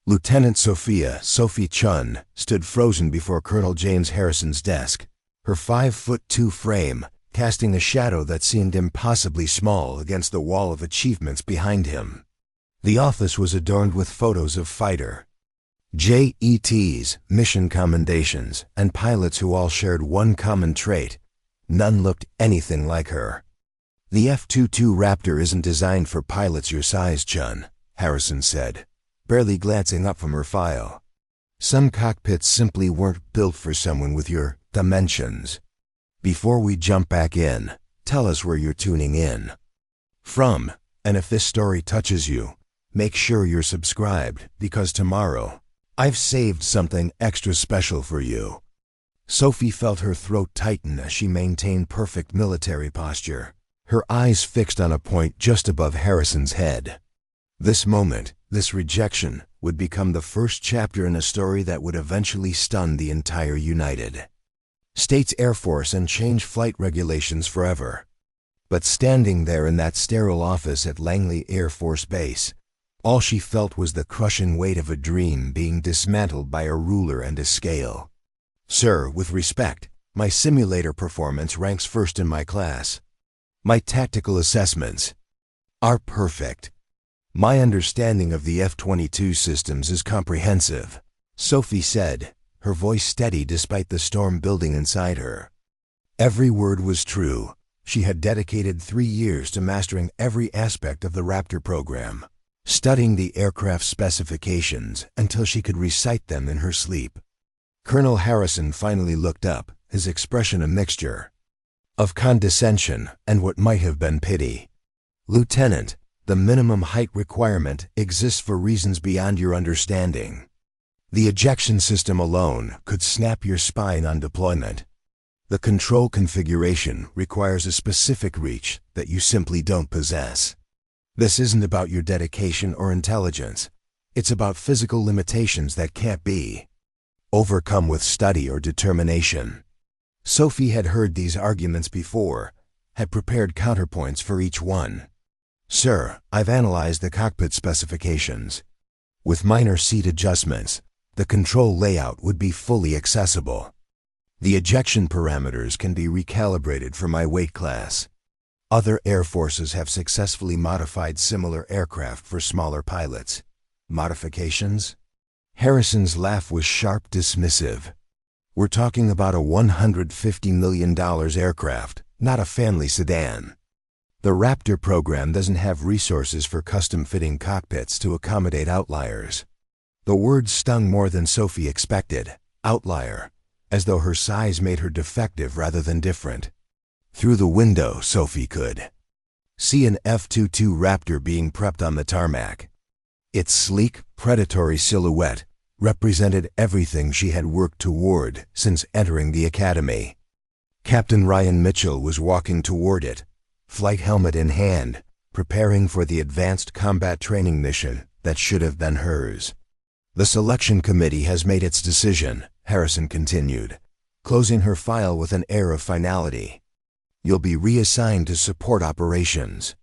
Lieutenant Sophia, Sophie Chen, stood frozen before Colonel James Harrison's desk, her 5'2" frame casting a shadow that seemed impossibly small against the wall of achievements behind him. The office was adorned with photos of fighter jets, mission commendations, and pilots who all shared one common trait: none looked anything like her. "The F-22 Raptor isn't designed for pilots your size, Chen," Harrison said, barely glancing up from her file. "Some cockpits simply weren't built for someone with your dimensions. Before we jump back in, tell us where you're tuning in from, and if this story touches you, make sure you're subscribed, because tomorrow, I've saved something extra special for you." Sophie felt her throat tighten as she maintained perfect military posture, her eyes fixed on a point just above Harrison's head. This moment, this rejection, would become the first chapter in a story that would eventually stun the entire United States Air Force and change flight regulations forever. But standing there in that sterile office at Langley Air Force Base, all she felt was the crushing weight of a dream being dismantled by a ruler and a scale. "Sir, with respect, my simulator performance ranks first in my class. My tactical assessments are perfect. My understanding of the F-22 systems is comprehensive," Sophie said, her voice steady despite the storm building inside her. Every word was true. She had dedicated 3 years to mastering every aspect of the Raptor program, studying the aircraft specifications until she could recite them in her sleep. Colonel Harrison finally looked up, his expression a mixture of condescension and what might have been pity. "Lieutenant, the minimum height requirement exists for reasons beyond your understanding. The ejection system alone could snap your spine on deployment. The control configuration requires a specific reach that you simply don't possess. This isn't about your dedication or intelligence. It's about physical limitations that can't be overcome with study or determination." Sophie had heard these arguments before, had prepared counterpoints for each one. "Sir, I've analyzed the cockpit specifications. With minor seat adjustments, the control layout would be fully accessible. The ejection parameters can be recalibrated for my weight class. Other air forces have successfully modified similar aircraft for smaller pilots. Modifications?" Harrison's laugh was sharp, dismissive. "We're talking about a $150 million aircraft, not a family sedan. The Raptor program doesn't have resources for custom-fitting cockpits to accommodate outliers." The word stung more than Sophie expected. Outlier, as though her size made her defective rather than different. Through the window, Sophie could see an F-22 Raptor being prepped on the tarmac. Its sleek, predatory silhouette represented everything she had worked toward since entering the academy. Captain Ryan Mitchell was walking toward it, flight helmet in hand, preparing for the advanced combat training mission that should have been hers. "The selection committee has made its decision," Harrison continued, closing her file with an air of finality. "You'll be reassigned to support operations.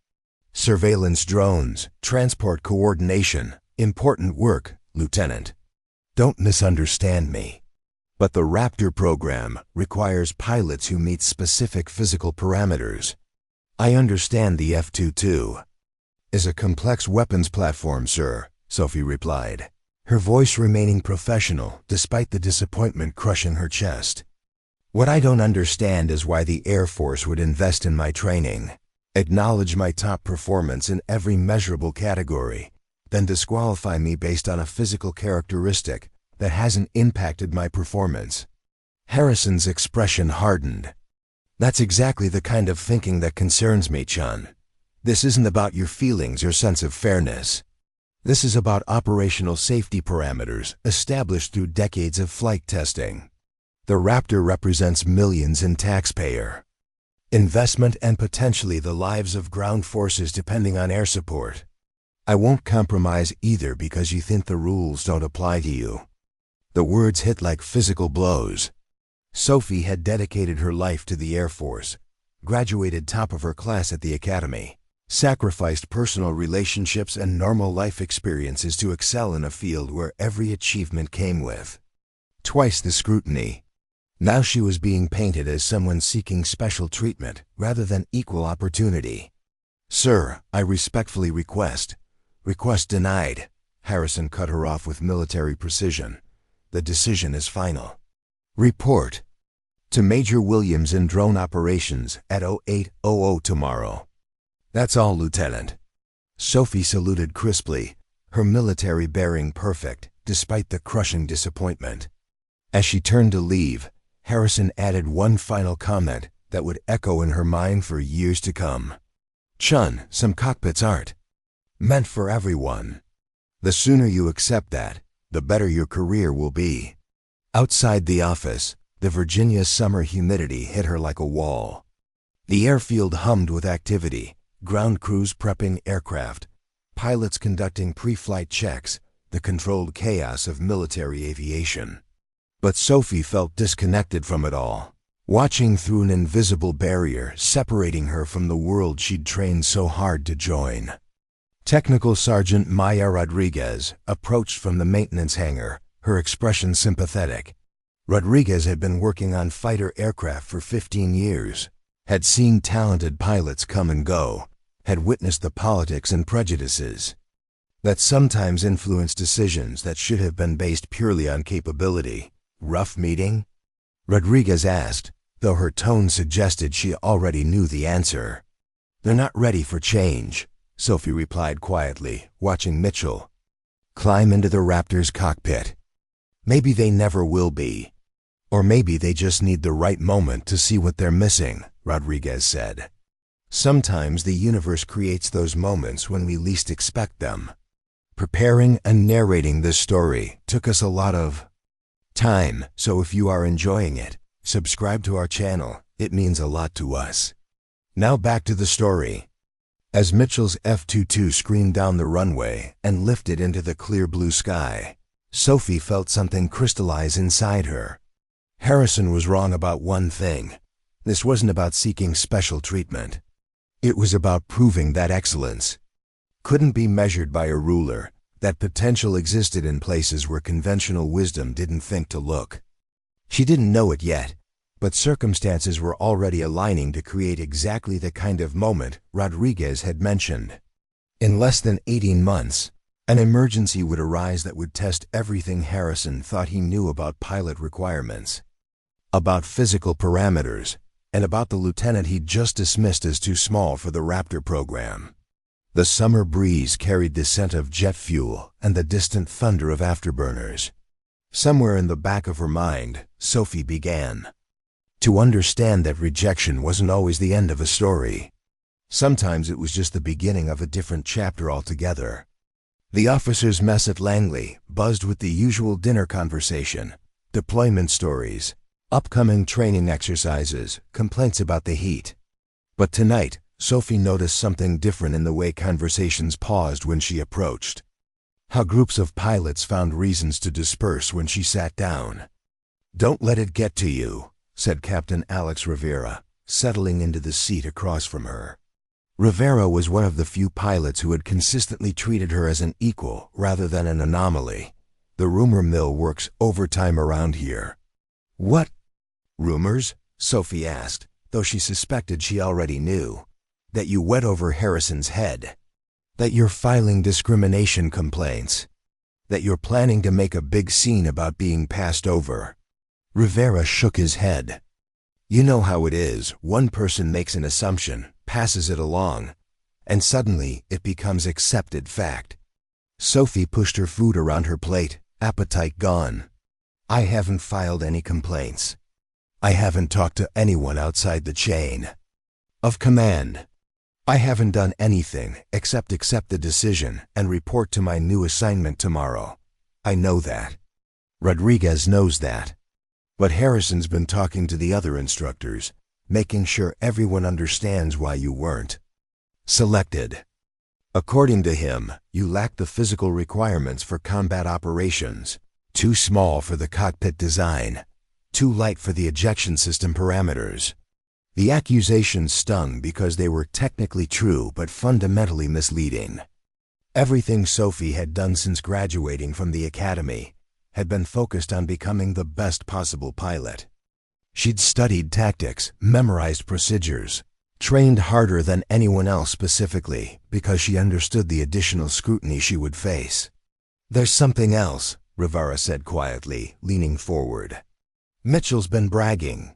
Surveillance drones, transport coordination, important work, Lieutenant. Don't misunderstand me. But the Raptor program requires pilots who meet specific physical parameters. I understand the F-22 is a complex weapons platform, sir," Sophie replied, her voice remaining professional despite the disappointment crushing her chest. "What I don't understand is why the Air Force would invest in my training, acknowledge my top performance in every measurable category, then disqualify me based on a physical characteristic that hasn't impacted my performance." Harrison's expression hardened. "That's exactly the kind of thinking that concerns me, Chen. This isn't about your feelings or sense of fairness. This is about operational safety parameters established through decades of flight testing. The Raptor represents millions in taxpayer investment and potentially the lives of ground forces depending on air support. I won't compromise either because you think the rules don't apply to you." The words hit like physical blows. Sophie had dedicated her life to the Air Force, graduated top of her class at the academy, sacrificed personal relationships and normal life experiences to excel in a field where every achievement came with twice the scrutiny. Now she was being painted as someone seeking special treatment rather than equal opportunity. "Sir, I respectfully request." "Request denied." Harrison cut her off with military precision. "The decision is final. Report to Major Williams in drone operations at 0800 tomorrow." "That's all, Lieutenant." Sophie saluted crisply, her military bearing perfect, despite the crushing disappointment. As she turned to leave, Harrison added one final comment that would echo in her mind for years to come. "Chen, some cockpits aren't meant for everyone. The sooner you accept that, the better your career will be." Outside the office, the Virginia summer humidity hit her like a wall. The airfield hummed with activity, ground crews prepping aircraft, pilots conducting pre-flight checks, the controlled chaos of military aviation. But Sophie felt disconnected from it all, watching through an invisible barrier separating her from the world she'd trained so hard to join. Technical Sergeant Maya Rodriguez approached from the maintenance hangar, her expression sympathetic. Rodriguez had been working on fighter aircraft for 15 years, had seen talented pilots come and go, had witnessed the politics and prejudices that sometimes influence decisions that should have been based purely on capability. "Rough meeting?" Rodriguez asked, though her tone suggested she already knew the answer. "They're not ready for change," Sophie replied quietly, watching Mitchell climb into the Raptor's cockpit. "Maybe they never will be. Or maybe they just need the right moment to see what they're missing," Rodriguez said. "Sometimes the universe creates those moments when we least expect them." Preparing and narrating this story took us a lot of time, so if you are enjoying it, subscribe to our channel. It means a lot to us. Now back to the story. As Mitchell's F-22 screamed down the runway and lifted into the clear blue sky, Sophie felt something crystallize inside her. Harrison was wrong about one thing. This wasn't about seeking special treatment. It was about proving that excellence couldn't be measured by a ruler, that potential existed in places where conventional wisdom didn't think to look. She didn't know it yet, but circumstances were already aligning to create exactly the kind of moment Rodriguez had mentioned. In less than 18 months, an emergency would arise that would test everything Harrison thought he knew about pilot requirements, about physical parameters, and about the lieutenant he'd just dismissed as too small for the Raptor program. The summer breeze carried the scent of jet fuel and the distant thunder of afterburners. Somewhere in the back of her mind, Sophie began to understand that rejection wasn't always the end of a story. Sometimes it was just the beginning of a different chapter altogether. The officers' mess at Langley buzzed with the usual dinner conversation, deployment stories, upcoming training exercises, complaints about the heat. But tonight, Sophie noticed something different in the way conversations paused when she approached. How groups of pilots found reasons to disperse when she sat down. "Don't let it get to you," said Captain Alex Rivera, settling into the seat across from her. Rivera was one of the few pilots who had consistently treated her as an equal rather than an anomaly. "The rumor mill works overtime around here." "What rumors?" Sophie asked, though she suspected she already knew. "That you went over Harrison's head. That you're filing discrimination complaints. That you're planning to make a big scene about being passed over." Rivera shook his head. "You know how it is. One person makes an assumption, passes it along, and suddenly it becomes accepted fact." Sophie pushed her food around her plate, appetite gone. "I haven't filed any complaints. I haven't talked to anyone outside the chain of command. I haven't done anything except accept the decision and report to my new assignment tomorrow. I know that. Rodriguez knows that. But Harrison's been talking to the other instructors, making sure everyone understands why you weren't selected. According to him, you lack the physical requirements for combat operations, too small for the cockpit design, too light for the ejection system parameters. The accusations stung because they were technically true but fundamentally misleading. Everything Sophie had done since graduating from the academy had been focused on becoming the best possible pilot. She'd studied tactics, memorized procedures, trained harder than anyone else specifically because she understood the additional scrutiny she would face. "There's something else," Rivera said quietly, leaning forward. "Mitchell's been bragging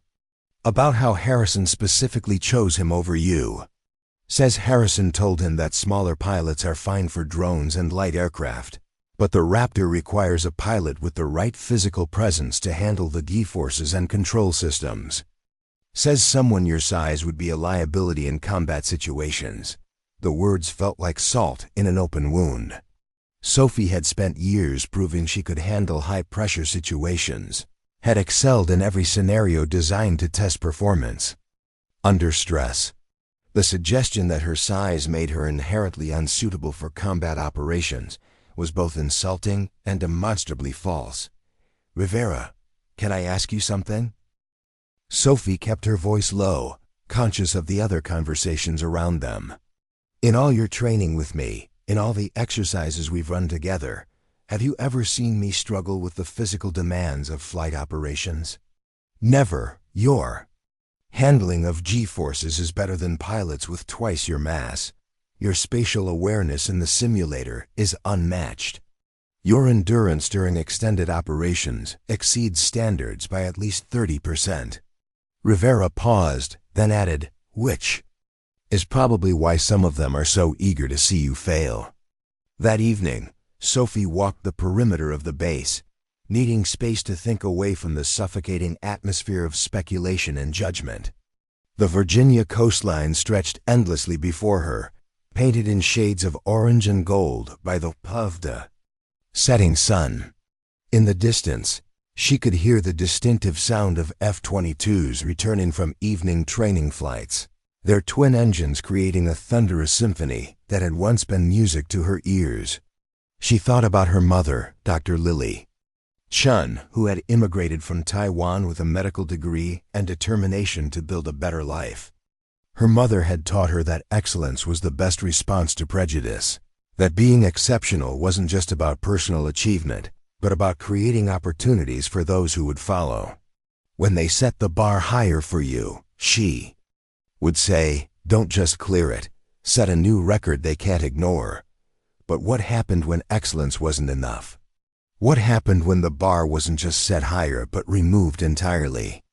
about how Harrison specifically chose him over you. Says Harrison told him that smaller pilots are fine for drones and light aircraft, but the Raptor requires a pilot with the right physical presence to handle the G-forces and control systems. Says someone your size would be a liability in combat situations." The words felt like salt in an open wound. Sophie had spent years proving she could handle high-pressure situations, had excelled in every scenario designed to test performance. Under stress, the suggestion that her size made her inherently unsuitable for combat operations was both insulting and demonstrably false. "Rivera, can I ask you something?" Sophie kept her voice low, conscious of the other conversations around them. "In all your training with me, in all the exercises we've run together, have you ever seen me struggle with the physical demands of flight operations? Never. Your handling of G-forces is better than pilots with twice your mass. Your spatial awareness in the simulator is unmatched. Your endurance during extended operations exceeds standards by at least 30%. Rivera paused, then added, "Which is probably why some of them are so eager to see you fail." That evening, Sophie walked the perimeter of the base, needing space to think away from the suffocating atmosphere of speculation and judgment. The Virginia coastline stretched endlessly before her, painted in shades of orange and gold by the of the setting sun. In the distance, she could hear the distinctive sound of F-22s returning from evening training flights, their twin engines creating a thunderous symphony that had once been music to her ears. She thought about her mother, Dr. Lily Chen, who had immigrated from Taiwan with a medical degree and determination to build a better life. Her mother had taught her that excellence was the best response to prejudice, that being exceptional wasn't just about personal achievement, but about creating opportunities for those who would follow. When they set the bar higher for you, she would say, "Don't just clear it, set a new record they can't ignore." But what happened when excellence wasn't enough? What happened when the bar wasn't just set higher but removed entirely?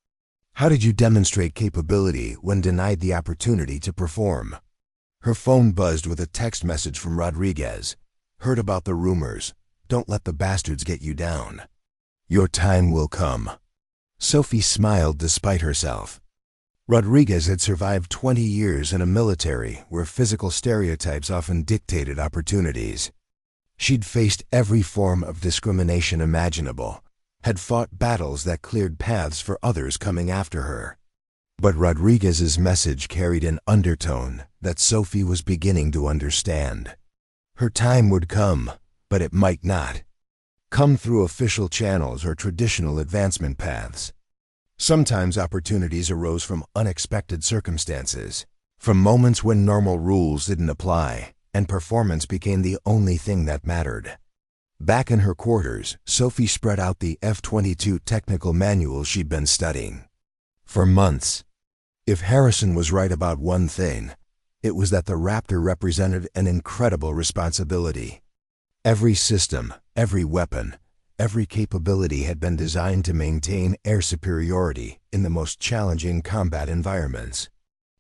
How did you demonstrate capability when denied the opportunity to perform? Her phone buzzed with a text message from Rodriguez. "Heard about the rumors. Don't let the bastards get you down. Your time will come." Sophie smiled despite herself. Rodriguez had survived 20 years in a military where physical stereotypes often dictated opportunities. She'd faced every form of discrimination imaginable, had fought battles that cleared paths for others coming after her. But Rodriguez's message carried an undertone that Sophie was beginning to understand. Her time would come, but it might not come through official channels or traditional advancement paths. Sometimes opportunities arose from unexpected circumstances, from moments when normal rules didn't apply, and performance became the only thing that mattered. Back in her quarters, Sophie spread out the F-22 technical manual she'd been studying for months. If Harrison was right about one thing, it was that the Raptor represented an incredible responsibility. Every system, every weapon, every capability had been designed to maintain air superiority in the most challenging combat environments.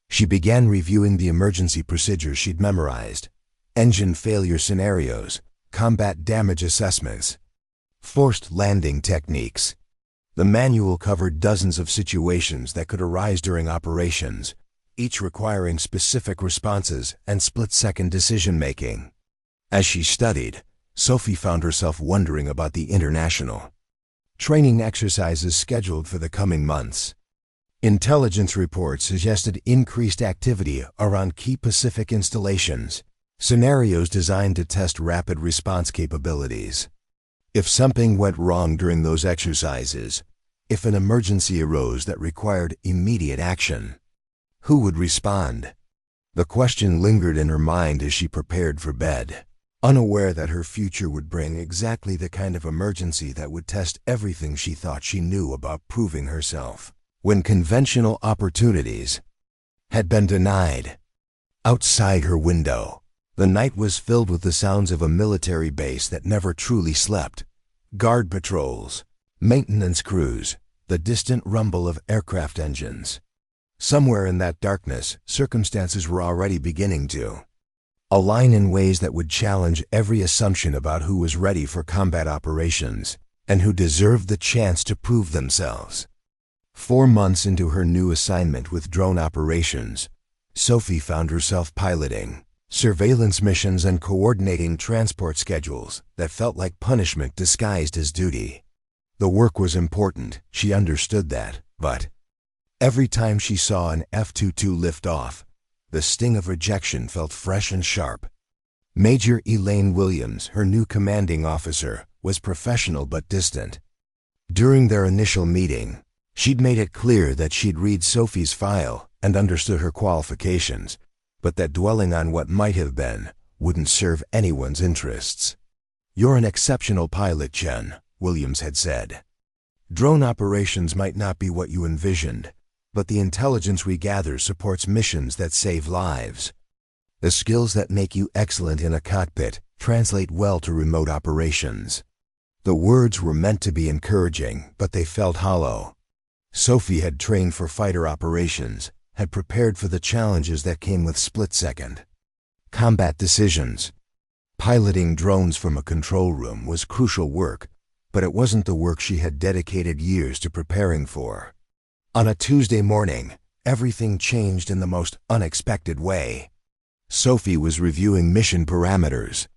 She began reviewing the emergency procedures she'd memorized: engine failure scenarios, combat damage assessments, forced landing techniques. The manual covered dozens of situations that could arise during operations, each requiring specific responses and split-second decision-making. As she studied, Sophie found herself wondering about the international training exercises scheduled for the coming months. Intelligence reports suggested increased activity around key Pacific installations, scenarios designed to test rapid response capabilities. If something went wrong during those exercises, if an emergency arose that required immediate action, Who would respond? The question lingered in her mind as she prepared for bed, unaware that her future would bring exactly the kind of emergency that would test everything she thought she knew about proving herself. When conventional opportunities had been denied. Outside her window, the night was filled with the sounds of a military base that never truly slept. Guard patrols, maintenance crews, the distant rumble of aircraft engines. Somewhere in that darkness, circumstances were already beginning to align in ways that would challenge every assumption about who was ready for combat operations and who deserved the chance to prove themselves. 4 months into her new assignment with drone operations, Sophie found herself piloting surveillance missions and coordinating transport schedules that felt like punishment disguised as duty. The work was important, she understood that, but every time she saw an F-22 lift off, the sting of rejection felt fresh and sharp. Major Elaine Williams, her new commanding officer, was professional but distant. During their initial meeting, she'd made it clear that she'd read Sophie's file and understood her qualifications, but that dwelling on what might have been wouldn't serve anyone's interests. "You're an exceptional pilot, Chen," Williams had said. "Drone operations might not be what you envisioned, but the intelligence we gather supports missions that save lives. The skills that make you excellent in a cockpit translate well to remote operations." The words were meant to be encouraging, but they felt hollow. Sophie had trained for fighter operations, had prepared for the challenges that came with split-second combat decisions. Piloting drones from a control room was crucial work, but it wasn't the work she had dedicated years to preparing for. On a Tuesday morning, everything changed in the most unexpected way. Sophie was reviewing mission parameters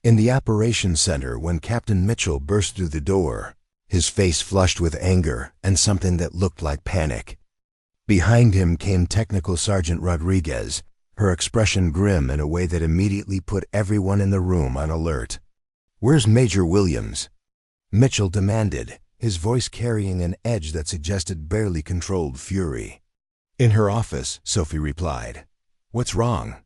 in the operations center when Captain Mitchell burst through the door, his face flushed with anger and something that looked like panic. Behind him came Technical Sergeant Rodriguez, her expression grim in a way that immediately put everyone in the room on alert. "Where's Major Williams?" Mitchell demanded, his voice carrying an edge that suggested barely controlled fury. "In her office," Sophie replied. "What's wrong?"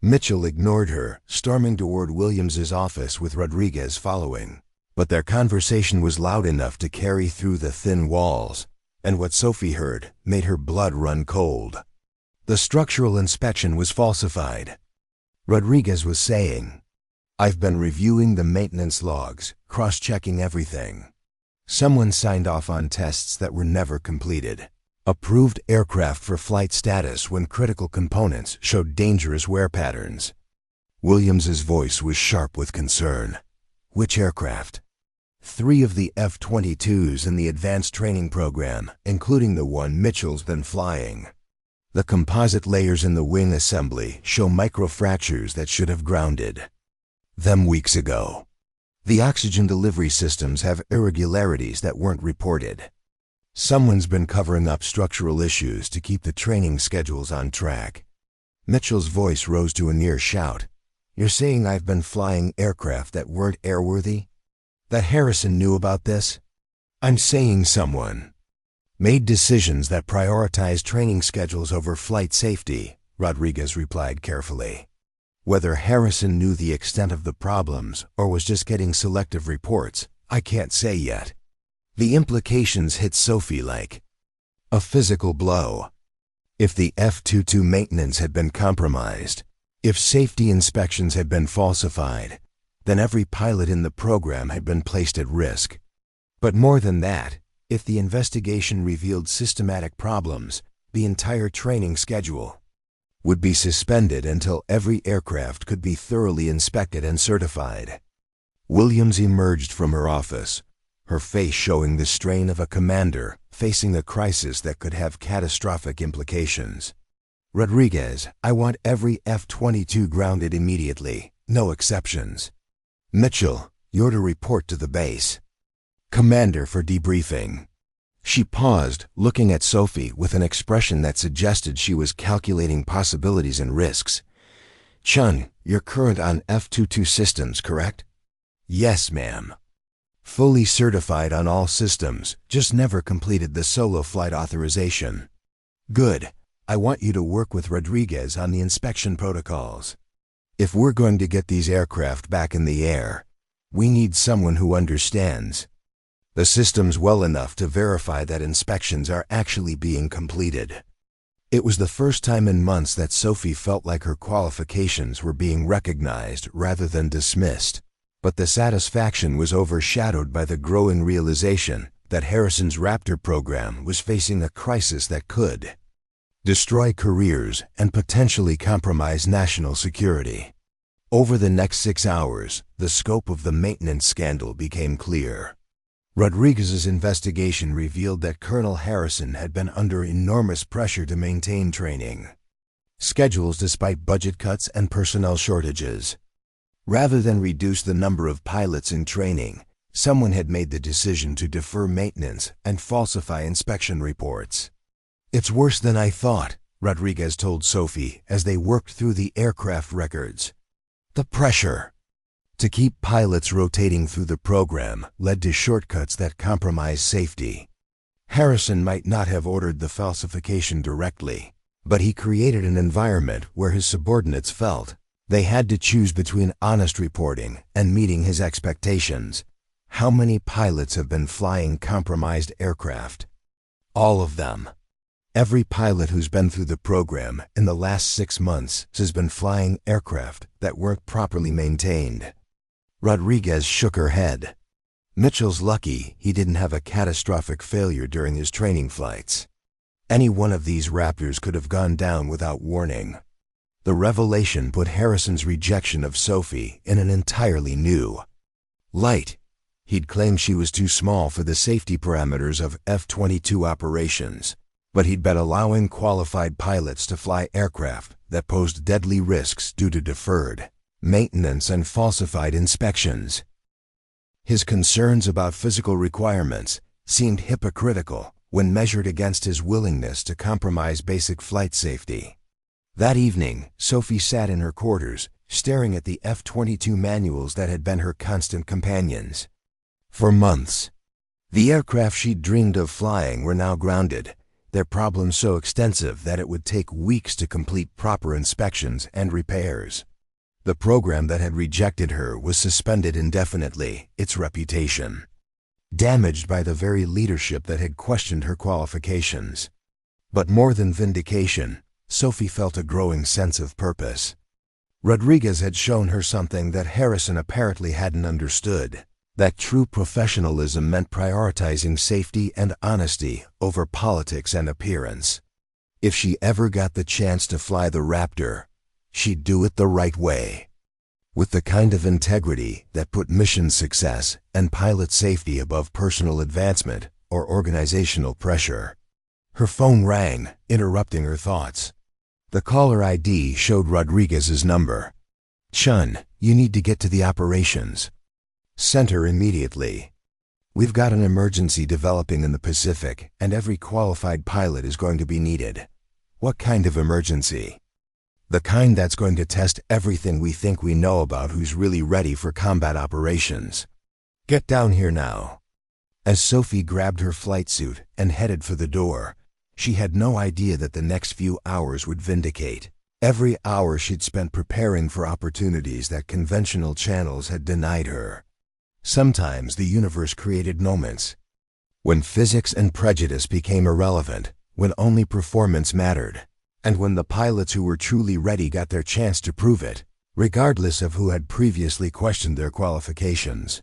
Mitchell ignored her, storming toward Williams's office with Rodriguez following. But their conversation was loud enough to carry through the thin walls, and what Sophie heard made her blood run cold. The structural inspection was falsified. Rodriguez was saying, "I've been reviewing the maintenance logs, cross-checking everything. Someone signed off on tests that were never completed. Approved aircraft for flight status when critical components showed dangerous wear patterns." Williams's voice was sharp with concern. "Which aircraft?" "3 of the F-22s in the advanced training program, including the one Mitchell's been flying. The composite layers in the wing assembly show microfractures that should have grounded them weeks ago. The oxygen delivery systems have irregularities that weren't reported. Someone's been covering up structural issues to keep the training schedules on track." Mitchell's voice rose to a near shout. "You're saying I've been flying aircraft that weren't airworthy? That Harrison knew about this?" "I'm saying someone made decisions that prioritized training schedules over flight safety," Rodriguez replied carefully. "Whether Harrison knew the extent of the problems or was just getting selective reports, I can't say yet." The implications hit Sophie like a physical blow. If the F-22 maintenance had been compromised, if safety inspections had been falsified, then every pilot in the program had been placed at risk. But more than that, if the investigation revealed systematic problems, the entire training schedule would be suspended until every aircraft could be thoroughly inspected and certified. Williams emerged from her office, her face showing the strain of a commander facing a crisis that could have catastrophic implications. "Rodriguez, I want every F-22 grounded immediately, no exceptions. Mitchell, you're to report to the base. Commander for debriefing." She paused, looking at Sophie with an expression that suggested she was calculating possibilities and risks. "Chen, you're current on F-22 systems, correct?" "Yes, ma'am." "Fully certified on all systems, just never completed the solo flight authorization." "Good. I want you to work with Rodriguez on the inspection protocols. If we're going to get these aircraft back in the air, we need someone who understands the systems well enough to verify that inspections are actually being completed. It was the first time in months that Sophie felt like her qualifications were being recognized rather than dismissed, but the satisfaction was overshadowed by the growing realization that Harrison's Raptor program was facing a crisis that could destroy careers and potentially compromise national security. Over the next 6 hours, the scope of the maintenance scandal became clear. Rodriguez's investigation revealed that Colonel Harrison had been under enormous pressure to maintain training schedules despite budget cuts and personnel shortages. Rather than reduce the number of pilots in training, someone had made the decision to defer maintenance and falsify inspection reports. "It's worse than I thought," Rodriguez told Sophie as they worked through the aircraft records. The pressure to keep pilots rotating through the program led to shortcuts that compromised safety. Harrison might not have ordered the falsification directly, but he created an environment where his subordinates felt they had to choose between honest reporting and meeting his expectations. How many pilots have been flying compromised aircraft? All of them. Every pilot who's been through the program in the last 6 months has been flying aircraft that weren't properly maintained. Rodriguez shook her head. Mitchell's lucky he didn't have a catastrophic failure during his training flights. Any one of these Raptors could have gone down without warning. The revelation put Harrison's rejection of Sophie in an entirely new light. He'd claimed she was too small for the safety parameters of F-22 operations, but he'd been allowing qualified pilots to fly aircraft that posed deadly risks due to deferred maintenance and falsified inspections. His concerns about physical requirements seemed hypocritical when measured against his willingness to compromise basic flight safety. That evening, Sophie sat in her quarters, staring at the F-22 manuals that had been her constant companions. For months, the aircraft she'd dreamed of flying were now grounded, their problems so extensive that it would take weeks to complete proper inspections and repairs. The program that had rejected her was suspended indefinitely, its reputation damaged by the very leadership that had questioned her qualifications. But more than vindication, Sophie felt a growing sense of purpose. Rodriguez had shown her something that Harrison apparently hadn't understood, that true professionalism meant prioritizing safety and honesty over politics and appearance. If she ever got the chance to fly the Raptor, she'd do it the right way, with the kind of integrity that put mission success and pilot safety above personal advancement or organizational pressure. Her phone rang, interrupting her thoughts. The caller ID showed Rodriguez's number. "Chen, you need to get to the operations center immediately. We've got an emergency developing in the Pacific, and every qualified pilot is going to be needed." "What kind of emergency?" "The kind that's going to test everything we think we know about who's really ready for combat operations. Get down here now." As Sophie grabbed her flight suit and headed for the door, she had no idea that the next few hours would vindicate every hour she'd spent preparing for opportunities that conventional channels had denied her. Sometimes the universe created moments when physics and prejudice became irrelevant, when only performance mattered, and when the pilots who were truly ready got their chance to prove it, regardless of who had previously questioned their qualifications.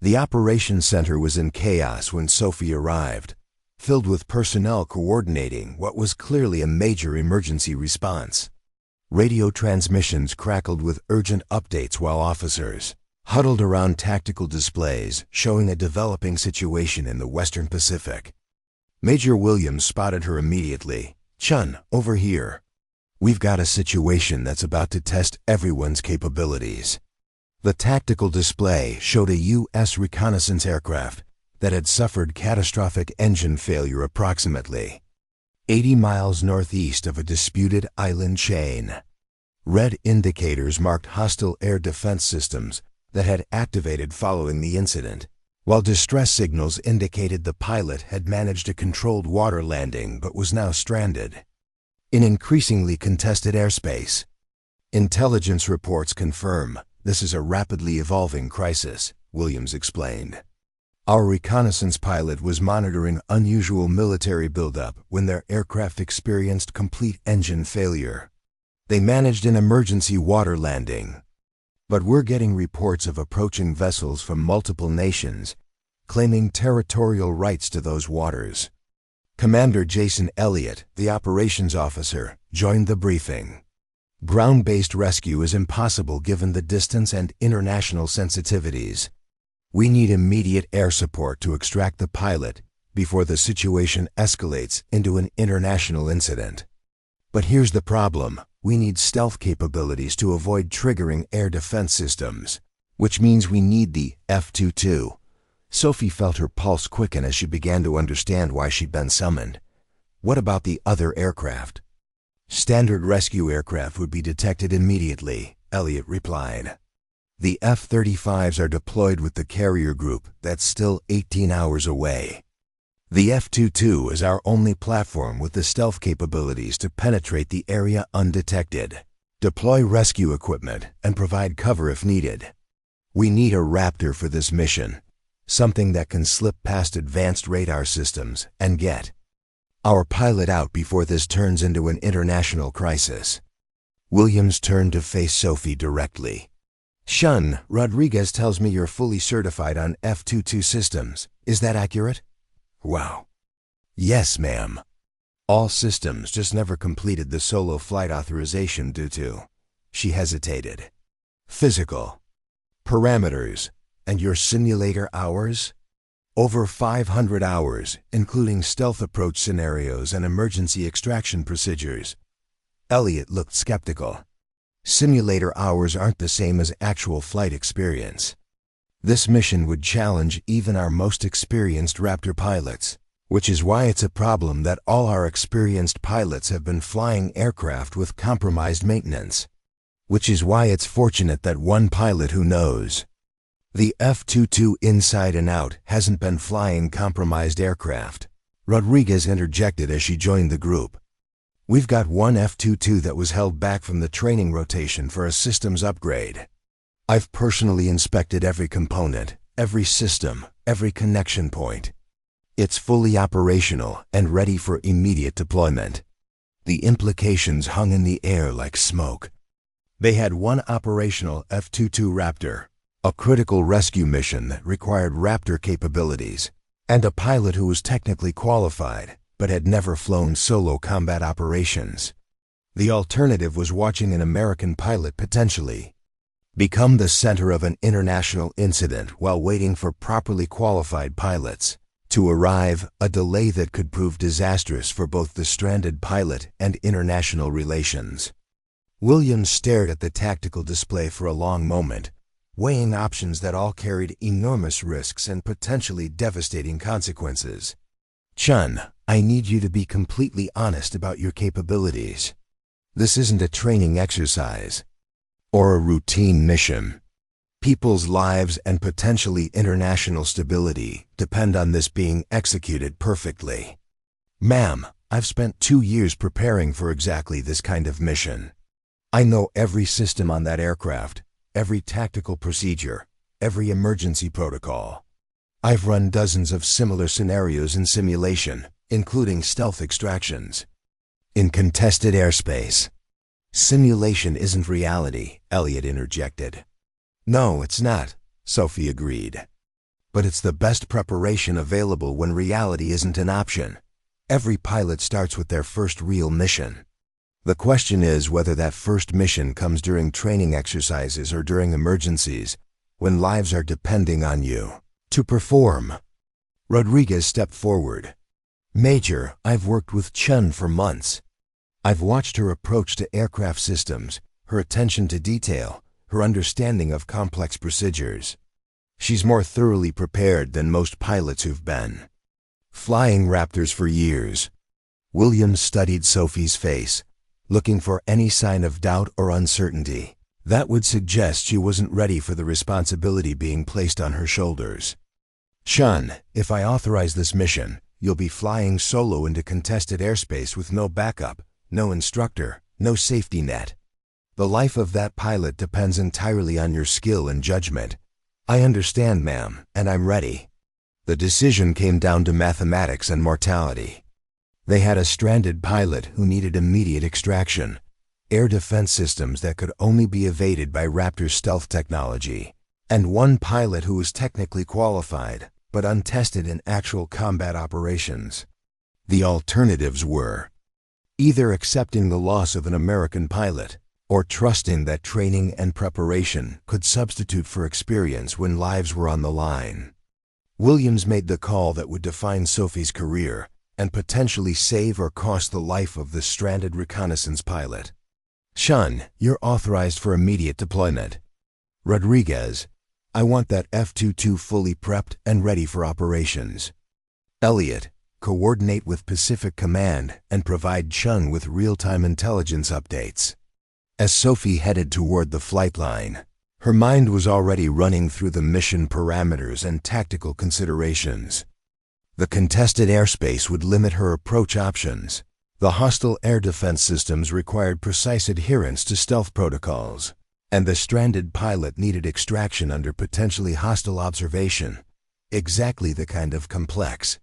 The operations center was in chaos when Sophie arrived, filled with personnel coordinating what was clearly a major emergency response. Radio transmissions crackled with urgent updates while officers huddled around tactical displays showing a developing situation in the Western Pacific. Major Williams spotted her immediately. "Chen, over here. We've got a situation that's about to test everyone's capabilities." The tactical display showed a U.S. reconnaissance aircraft that had suffered catastrophic engine failure approximately 80 miles northeast of a disputed island chain. Red indicators marked hostile air defense systems that had activated following the incident, while distress signals indicated the pilot had managed a controlled water landing but was now stranded. in increasingly contested airspace. Intelligence reports confirm this is a rapidly evolving crisis, Williams explained. Our reconnaissance pilot was monitoring unusual military buildup when their aircraft experienced complete engine failure. They managed an emergency water landing. But we're getting reports of approaching vessels from multiple nations, claiming territorial rights to those waters. Commander Jason Elliott, the operations officer, joined the briefing. Ground-based rescue is impossible given the distance and international sensitivities. We need immediate air support to extract the pilot before the situation escalates into an international incident. But here's the problem. We need stealth capabilities to avoid triggering air defense systems, which means we need the F-22. Sophie felt her pulse quicken as she began to understand why she'd been summoned. What about the other aircraft? Standard rescue aircraft would be detected immediately, Elliott replied. The F-35s are deployed with the carrier group that's still 18 hours away. The F-22 is our only platform with the stealth capabilities to penetrate the area undetected, deploy rescue equipment, and provide cover if needed. We need a Raptor for this mission, something that can slip past advanced radar systems and get our pilot out before this turns into an international crisis. Williams turned to face Sophie directly. Chen, Rodriguez tells me you're fully certified on F-22 systems. Is that accurate? Wow. Yes, ma'am. All systems, just never completed the solo flight authorization due to, she hesitated, physical parameters. And your simulator hours? Over 500 hours, including stealth approach scenarios and emergency extraction procedures. Elliott looked skeptical. Simulator hours aren't the same as actual flight experience. This mission would challenge even our most experienced Raptor pilots, which is why it's a problem that all our experienced pilots have been flying aircraft with compromised maintenance. Which is why it's fortunate that one pilot who knows the F-22 inside and out hasn't been flying compromised aircraft, Rodriguez interjected as she joined the group. We've got one F-22 that was held back from the training rotation for a systems upgrade. I've personally inspected every component, every system, every connection point. It's fully operational and ready for immediate deployment. The implications hung in the air like smoke. They had one operational F-22 Raptor, a critical rescue mission that required Raptor capabilities, and a pilot who was technically qualified but had never flown solo combat operations. The alternative was watching an American pilot potentially become the center of an international incident while waiting for properly qualified pilots to arrive, a delay that could prove disastrous for both the stranded pilot and international relations. Williams stared at the tactical display for a long moment, weighing options that all carried enormous risks and potentially devastating consequences. Chen, I need you to be completely honest about your capabilities. This isn't a training exercise or a routine mission. People's lives and potentially international stability depend on this being executed perfectly. Ma'am, I've spent 2 years preparing for exactly this kind of mission. I know every system on that aircraft, every tactical procedure, every emergency protocol. I've run dozens of similar scenarios in simulation, including stealth extractions. In contested airspace. Simulation isn't reality, Elliott interjected. No, it's not, Sophie agreed. But it's the best preparation available when reality isn't an option. Every pilot starts with their first real mission. The question is whether that first mission comes during training exercises or during emergencies, when lives are depending on you to perform. Rodriguez stepped forward. Major, I've worked with Chen for months. I've watched her approach to aircraft systems, her attention to detail, her understanding of complex procedures. She's more thoroughly prepared than most pilots who've been flying Raptors for years. Williams studied Sophie's face, looking for any sign of doubt or uncertainty. That would suggest she wasn't ready for the responsibility being placed on her shoulders. Chen, if I authorize this mission, you'll be flying solo into contested airspace with no backup, no instructor, no safety net. The life of that pilot depends entirely on your skill and judgment. I understand, ma'am, and I'm ready. The decision came down to mathematics and mortality. They had a stranded pilot who needed immediate extraction, air defense systems that could only be evaded by Raptor's stealth technology, and one pilot who was technically qualified, but untested in actual combat operations. The alternatives were either accepting the loss of an American pilot, or trusting that training and preparation could substitute for experience when lives were on the line. Williams made the call that would define Sophie's career and potentially save or cost the life of the stranded reconnaissance pilot. Chen, you're authorized for immediate deployment. Rodriguez, I want that F-22 fully prepped and ready for operations. Elliot, coordinate with Pacific Command and provide Chen with real-time intelligence updates. As Sophie headed toward the flight line, her mind was already running through the mission parameters and tactical considerations. The contested airspace would limit her approach options. The hostile air defense systems required precise adherence to stealth protocols, and the stranded pilot needed extraction under potentially hostile observation. Exactly the kind of complex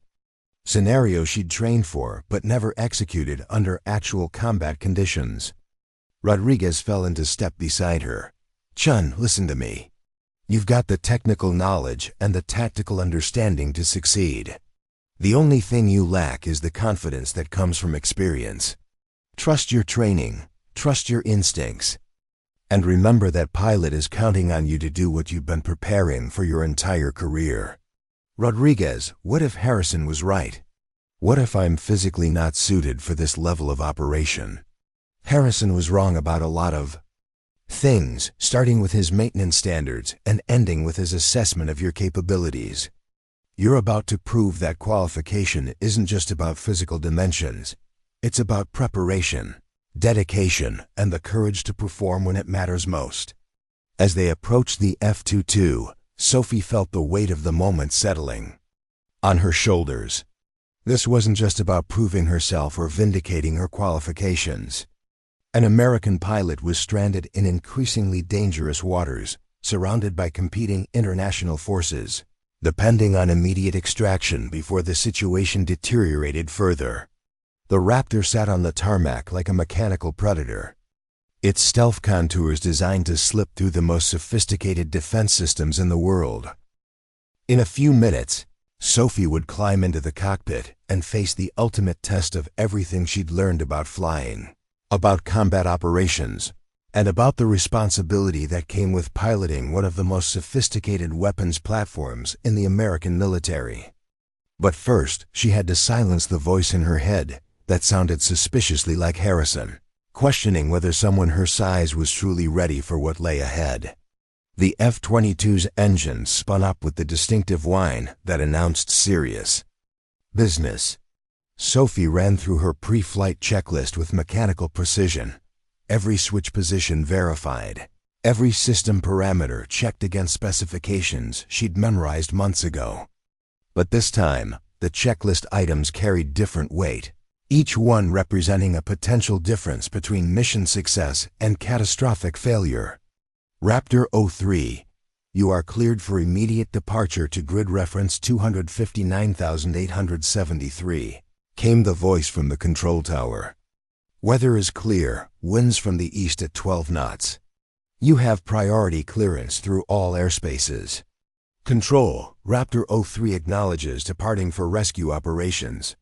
scenario she'd trained for but never executed under actual combat conditions. Rodriguez fell into step beside her. Chen, listen to me. You've got the technical knowledge and the tactical understanding to succeed. The only thing you lack is the confidence that comes from experience. Trust your training, trust your instincts, and remember that pilot is counting on you to do what you've been preparing for your entire career. Rodriguez, what if Harrison was right? What if I'm physically not suited for this level of operation? Harrison was wrong about a lot of things, starting with his maintenance standards and ending with his assessment of your capabilities. You're about to prove that qualification isn't just about physical dimensions. It's about preparation, dedication, and the courage to perform when it matters most. As they approached the F-22, Sophie felt the weight of the moment settling on her shoulders. This wasn't just about proving herself or vindicating her qualifications. An American pilot was stranded in increasingly dangerous waters, surrounded by competing international forces, depending on immediate extraction before the situation deteriorated further. The Raptor sat on the tarmac like a mechanical predator, its stealth contours designed to slip through the most sophisticated defense systems in the world. In a few minutes, Sophie would climb into the cockpit and face the ultimate test of everything she'd learned about flying, about combat operations, and about the responsibility that came with piloting one of the most sophisticated weapons platforms in the American military. But first, she had to silence the voice in her head that sounded suspiciously like Harrison, questioning whether someone her size was truly ready for what lay ahead. The F-22's engine spun up with the distinctive whine that announced serious business. Sophie ran through her pre-flight checklist with mechanical precision, every switch position verified, every system parameter checked against specifications she'd memorized months ago. But this time, the checklist items carried different weight, each one representing a potential difference between mission success and catastrophic failure. Raptor 03, you are cleared for immediate departure to grid reference 259,873, came the voice from the control tower. Weather is clear, winds from the east at 12 knots. You have priority clearance through all airspaces. Control, Raptor 03 acknowledges departing for rescue operations.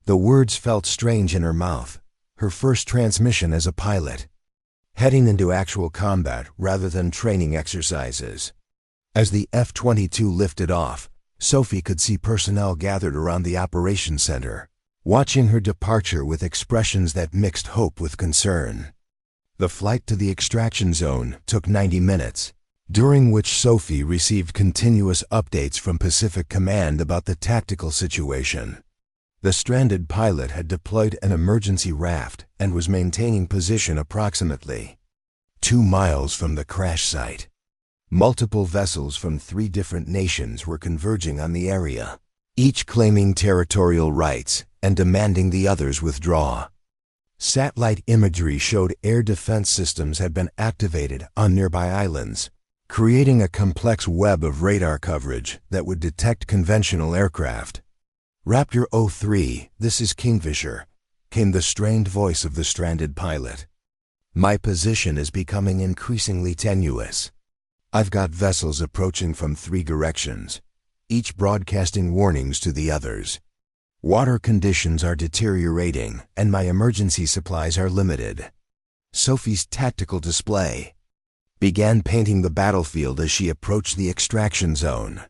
The words felt strange in her mouth, her first transmission as a pilot, heading into actual combat rather than training exercises. As the F-22 lifted off, Sophie could see personnel gathered around the operations center, watching her departure with expressions that mixed hope with concern. The flight to the extraction zone took 90 minutes, during which Sophie received continuous updates from Pacific Command about the tactical situation. The stranded pilot had deployed an emergency raft and was maintaining position approximately 2 miles from the crash site. Multiple vessels from 3 different nations were converging on the area, each claiming territorial rights and demanding the others withdraw. Satellite imagery showed air defense systems had been activated on nearby islands, creating a complex web of radar coverage that would detect conventional aircraft. Raptor 03, this is Kingfisher, came the strained voice of the stranded pilot. My position is becoming increasingly tenuous. I've got vessels approaching from 3 directions, each broadcasting warnings to the others. Water conditions are deteriorating, and my emergency supplies are limited. Sophie's tactical display began painting the battlefield as she approached the extraction zone.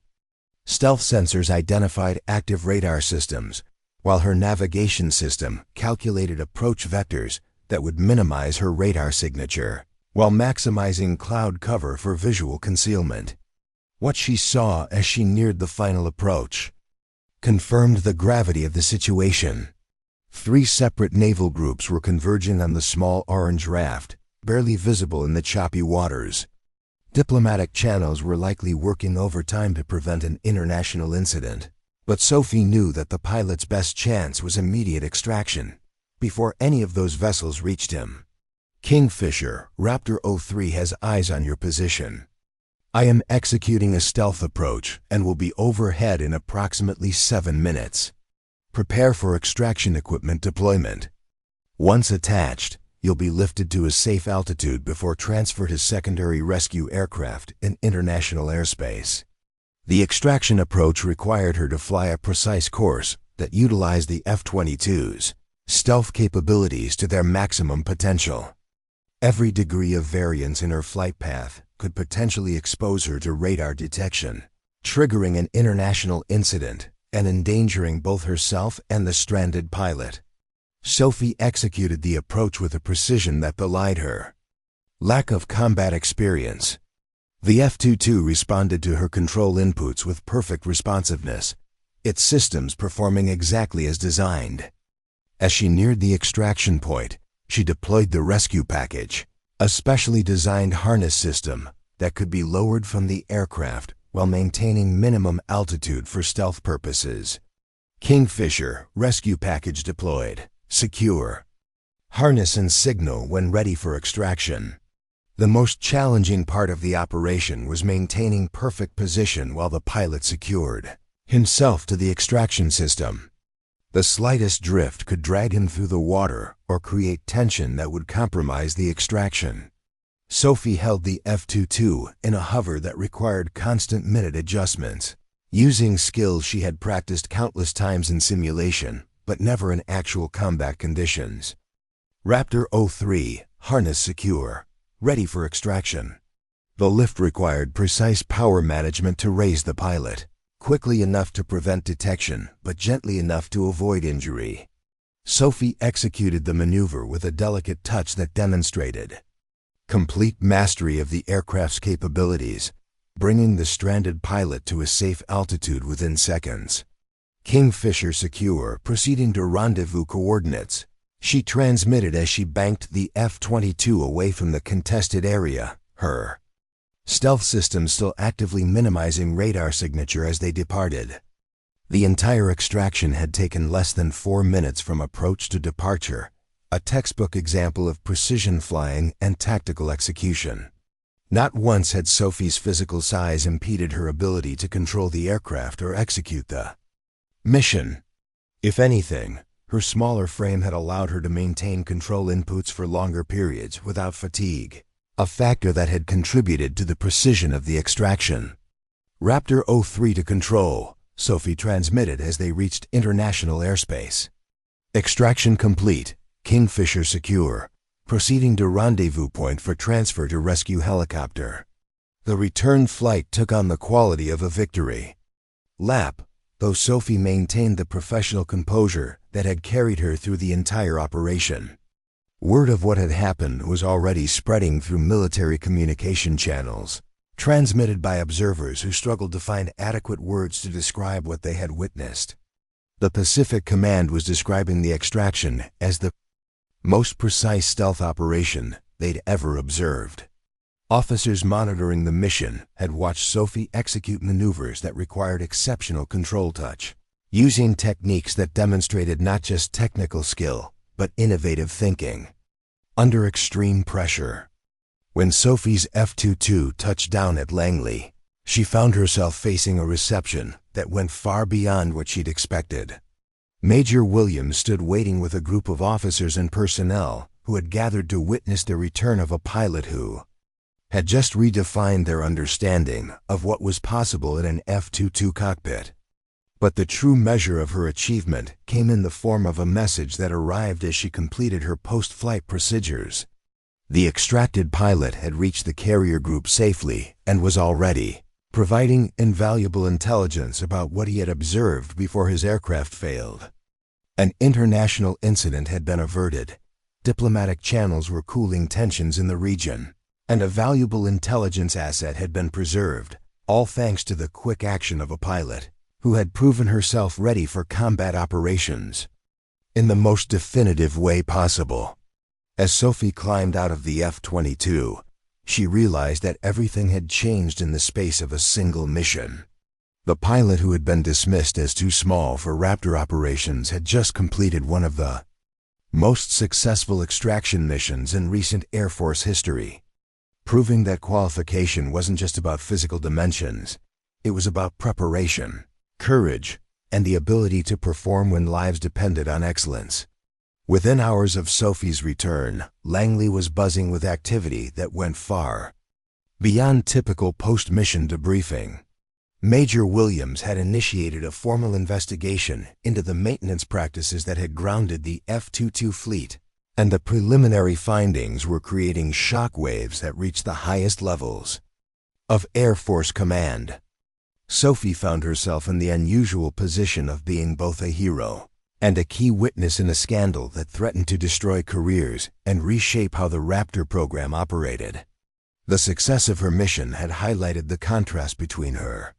Stealth sensors identified active radar systems, while her navigation system calculated approach vectors that would minimize her radar signature, while maximizing cloud cover for visual concealment. What she saw as she neared the final approach confirmed the gravity of the situation. 3 separate naval groups were converging on the small orange raft, barely visible in the choppy waters. Diplomatic channels were likely working overtime to prevent an international incident, but Sophie knew that the pilot's best chance was immediate extraction, before any of those vessels reached him. Kingfisher, Raptor 03 has eyes on your position. I am executing a stealth approach and will be overhead in approximately 7 minutes. Prepare for extraction equipment deployment. Once attached, you'll be lifted to a safe altitude before transfer to secondary rescue aircraft in international airspace. The extraction approach required her to fly a precise course that utilized the F-22's stealth capabilities to their maximum potential. Every degree of variance in her flight path could potentially expose her to radar detection, triggering an international incident and endangering both herself and the stranded pilot. Sophie executed the approach with a precision that belied her lack of combat experience. The F-22 responded to her control inputs with perfect responsiveness, its systems performing exactly as designed. As she neared the extraction point, she deployed the rescue package, a specially designed harness system that could be lowered from the aircraft while maintaining minimum altitude for stealth purposes. Kingfisher, rescue package deployed. Secure. Harness and signal when ready for extraction. The most challenging part of the operation was maintaining perfect position while the pilot secured himself to the extraction system. The slightest drift could drag him through the water or create tension that would compromise the extraction. Sophie held the F-22 in a hover that required constant minute adjustments, using skills she had practiced countless times in simulation, but never in actual combat conditions. Raptor 03, harness secure, ready for extraction. The lift required precise power management to raise the pilot, quickly enough to prevent detection, but gently enough to avoid injury. Sophie executed the maneuver with a delicate touch that demonstrated complete mastery of the aircraft's capabilities, bringing the stranded pilot to a safe altitude within seconds. Kingfisher secure, proceeding to rendezvous coordinates. She transmitted as she banked the F-22 away from the contested area, her stealth system still actively minimizing radar signature as they departed. The entire extraction had taken less than 4 minutes from approach to departure, a textbook example of precision flying and tactical execution. Not once had Sophie's physical size impeded her ability to control the aircraft or execute the mission. If anything, her smaller frame had allowed her to maintain control inputs for longer periods without fatigue, a factor that had contributed to the precision of the extraction. Raptor 03 to control, Sophie transmitted as they reached international airspace. Extraction complete, Kingfisher secure, proceeding to rendezvous point for transfer to rescue helicopter. The return flight took on the quality of a victory lap, though Sophie maintained the professional composure that had carried her through the entire operation. Word of what had happened was already spreading through military communication channels, transmitted by observers who struggled to find adequate words to describe what they had witnessed. The Pacific Command was describing the extraction as the most precise stealth operation they'd ever observed. Officers monitoring the mission had watched Sophie execute maneuvers that required exceptional control touch, using techniques that demonstrated not just technical skill, but innovative thinking. Under extreme pressure. When Sophie's F-22 touched down at Langley, she found herself facing a reception that went far beyond what she'd expected. Major Williams stood waiting with a group of officers and personnel who had gathered to witness the return of a pilot who had just redefined their understanding of what was possible in an F-22 cockpit. But the true measure of her achievement came in the form of a message that arrived as she completed her post-flight procedures. The extracted pilot had reached the carrier group safely and was already providing invaluable intelligence about what he had observed before his aircraft failed. An international incident had been averted, diplomatic channels were cooling tensions in the region, and a valuable intelligence asset had been preserved, all thanks to the quick action of a pilot who had proven herself ready for combat operations in the most definitive way possible. As Sophie climbed out of the F-22, she realized that everything had changed in the space of a single mission. The pilot who had been dismissed as too small for Raptor operations had just completed one of the most successful extraction missions in recent Air Force history, proving that qualification wasn't just about physical dimensions, it was about preparation, courage, and the ability to perform when lives depended on excellence. Within hours of Sophie's return, Langley was buzzing with activity that went far beyond typical post-mission debriefing. Major Williams had initiated a formal investigation into the maintenance practices that had grounded the F-22 fleet, and the preliminary findings were creating shock waves that reached the highest levels of Air Force Command. Sophie found herself in the unusual position of being both a hero and a key witness in a scandal that threatened to destroy careers and reshape how the Raptor program operated. The success of her mission had highlighted the contrast between her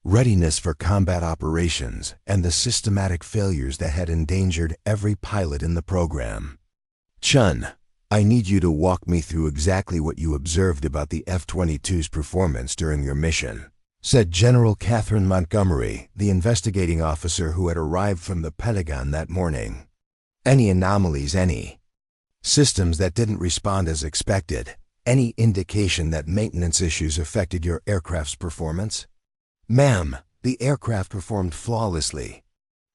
readiness for combat operations and the systematic failures that had endangered every pilot in the program. "Chen, I need you to walk me through exactly what you observed about the F-22's performance during your mission," said General Catherine Montgomery, the investigating officer who had arrived from the Pentagon that morning. "Any anomalies, any systems that didn't respond as expected, any indication that maintenance issues affected your aircraft's performance?" "Ma'am, the aircraft performed flawlessly.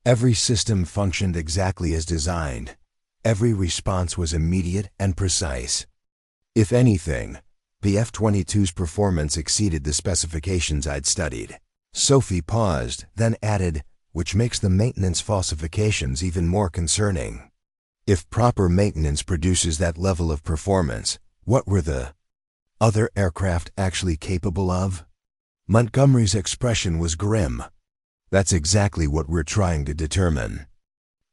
Every system functioned exactly as designed. Every response was immediate and precise. If anything, the F-22's performance exceeded the specifications I'd studied." Sophie paused, then added, "which makes the maintenance falsifications even more concerning. If proper maintenance produces that level of performance, what were the other aircraft actually capable of?" Montgomery's expression was grim. "That's exactly what we're trying to determine.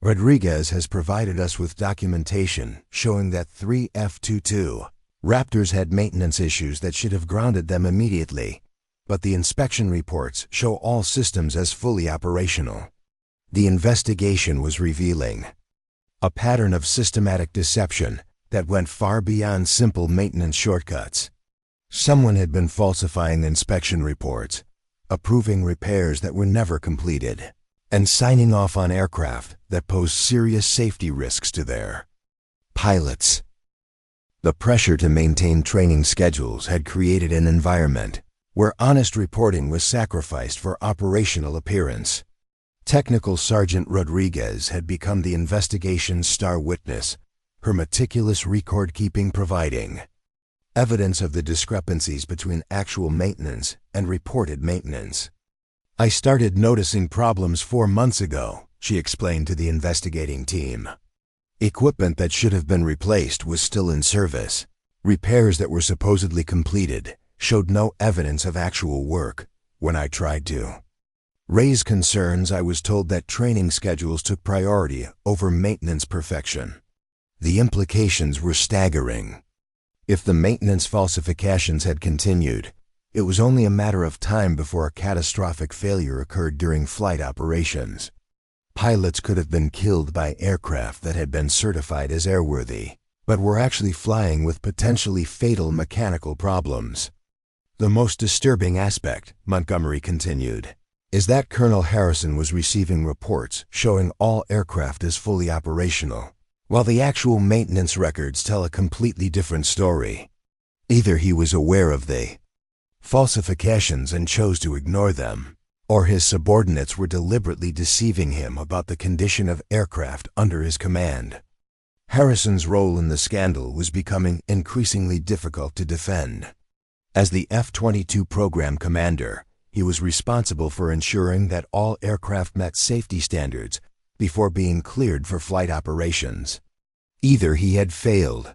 Rodriguez has provided us with documentation showing that 3 F-22 Raptors had maintenance issues that should have grounded them immediately, but the inspection reports show all systems as fully operational." The investigation was revealing a pattern of systematic deception that went far beyond simple maintenance shortcuts. Someone had been falsifying inspection reports, approving repairs that were never completed, and signing off on aircraft that posed serious safety risks to their pilots. The pressure to maintain training schedules had created an environment where honest reporting was sacrificed for operational appearance. Technical Sergeant Rodriguez had become the investigation's star witness, her meticulous record-keeping providing evidence of the discrepancies between actual maintenance and reported maintenance. "I started noticing problems 4 months ago," she explained to the investigating team. "Equipment that should have been replaced was still in service. Repairs that were supposedly completed showed no evidence of actual work. When I tried to raise concerns, I was told that training schedules took priority over maintenance perfection. The implications were staggering. If the maintenance falsifications had continued, it was only a matter of time before a catastrophic failure occurred during flight operations. Pilots could have been killed by aircraft that had been certified as airworthy, but were actually flying with potentially fatal mechanical problems. The most disturbing aspect," Montgomery continued, "is that Colonel Harrison was receiving reports showing all aircraft as fully operational, while the actual maintenance records tell a completely different story. Either he was aware of the falsifications and chose to ignore them, or his subordinates were deliberately deceiving him about the condition of aircraft under his command. Harrison's role in the scandal was becoming increasingly difficult to defend. As the F-22 program commander, he was responsible for ensuring that all aircraft met safety standards before being cleared for flight operations. Either he had failed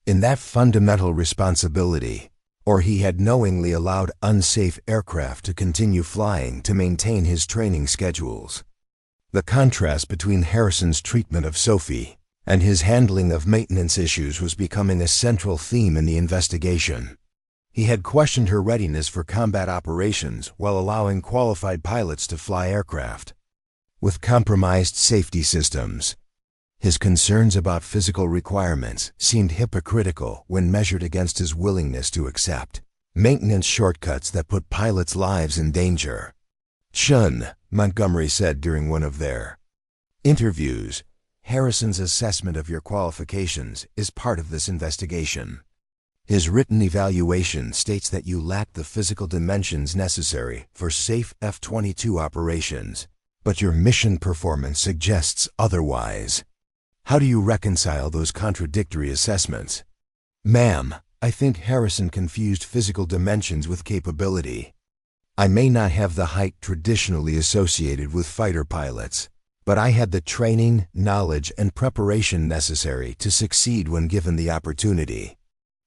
in that fundamental responsibility, or he had knowingly allowed unsafe aircraft to continue flying to maintain his training schedules. The contrast between Harrison's treatment of Sophie and his handling of maintenance issues was becoming a central theme in the investigation. He had questioned her readiness for combat operations while allowing qualified pilots to fly aircraft with compromised safety systems. His concerns about physical requirements seemed hypocritical when measured against his willingness to accept maintenance shortcuts that put pilots' lives in danger. "Chen," Montgomery said during one of their interviews, "Harrison's assessment of your qualifications is part of this investigation. His written evaluation states that you lack the physical dimensions necessary for safe F-22 operations, but your mission performance suggests otherwise. How do you reconcile those contradictory assessments?" "Ma'am, I think Harrison confused physical dimensions with capability. I may not have the height traditionally associated with fighter pilots, but I had the training, knowledge, and preparation necessary to succeed when given the opportunity.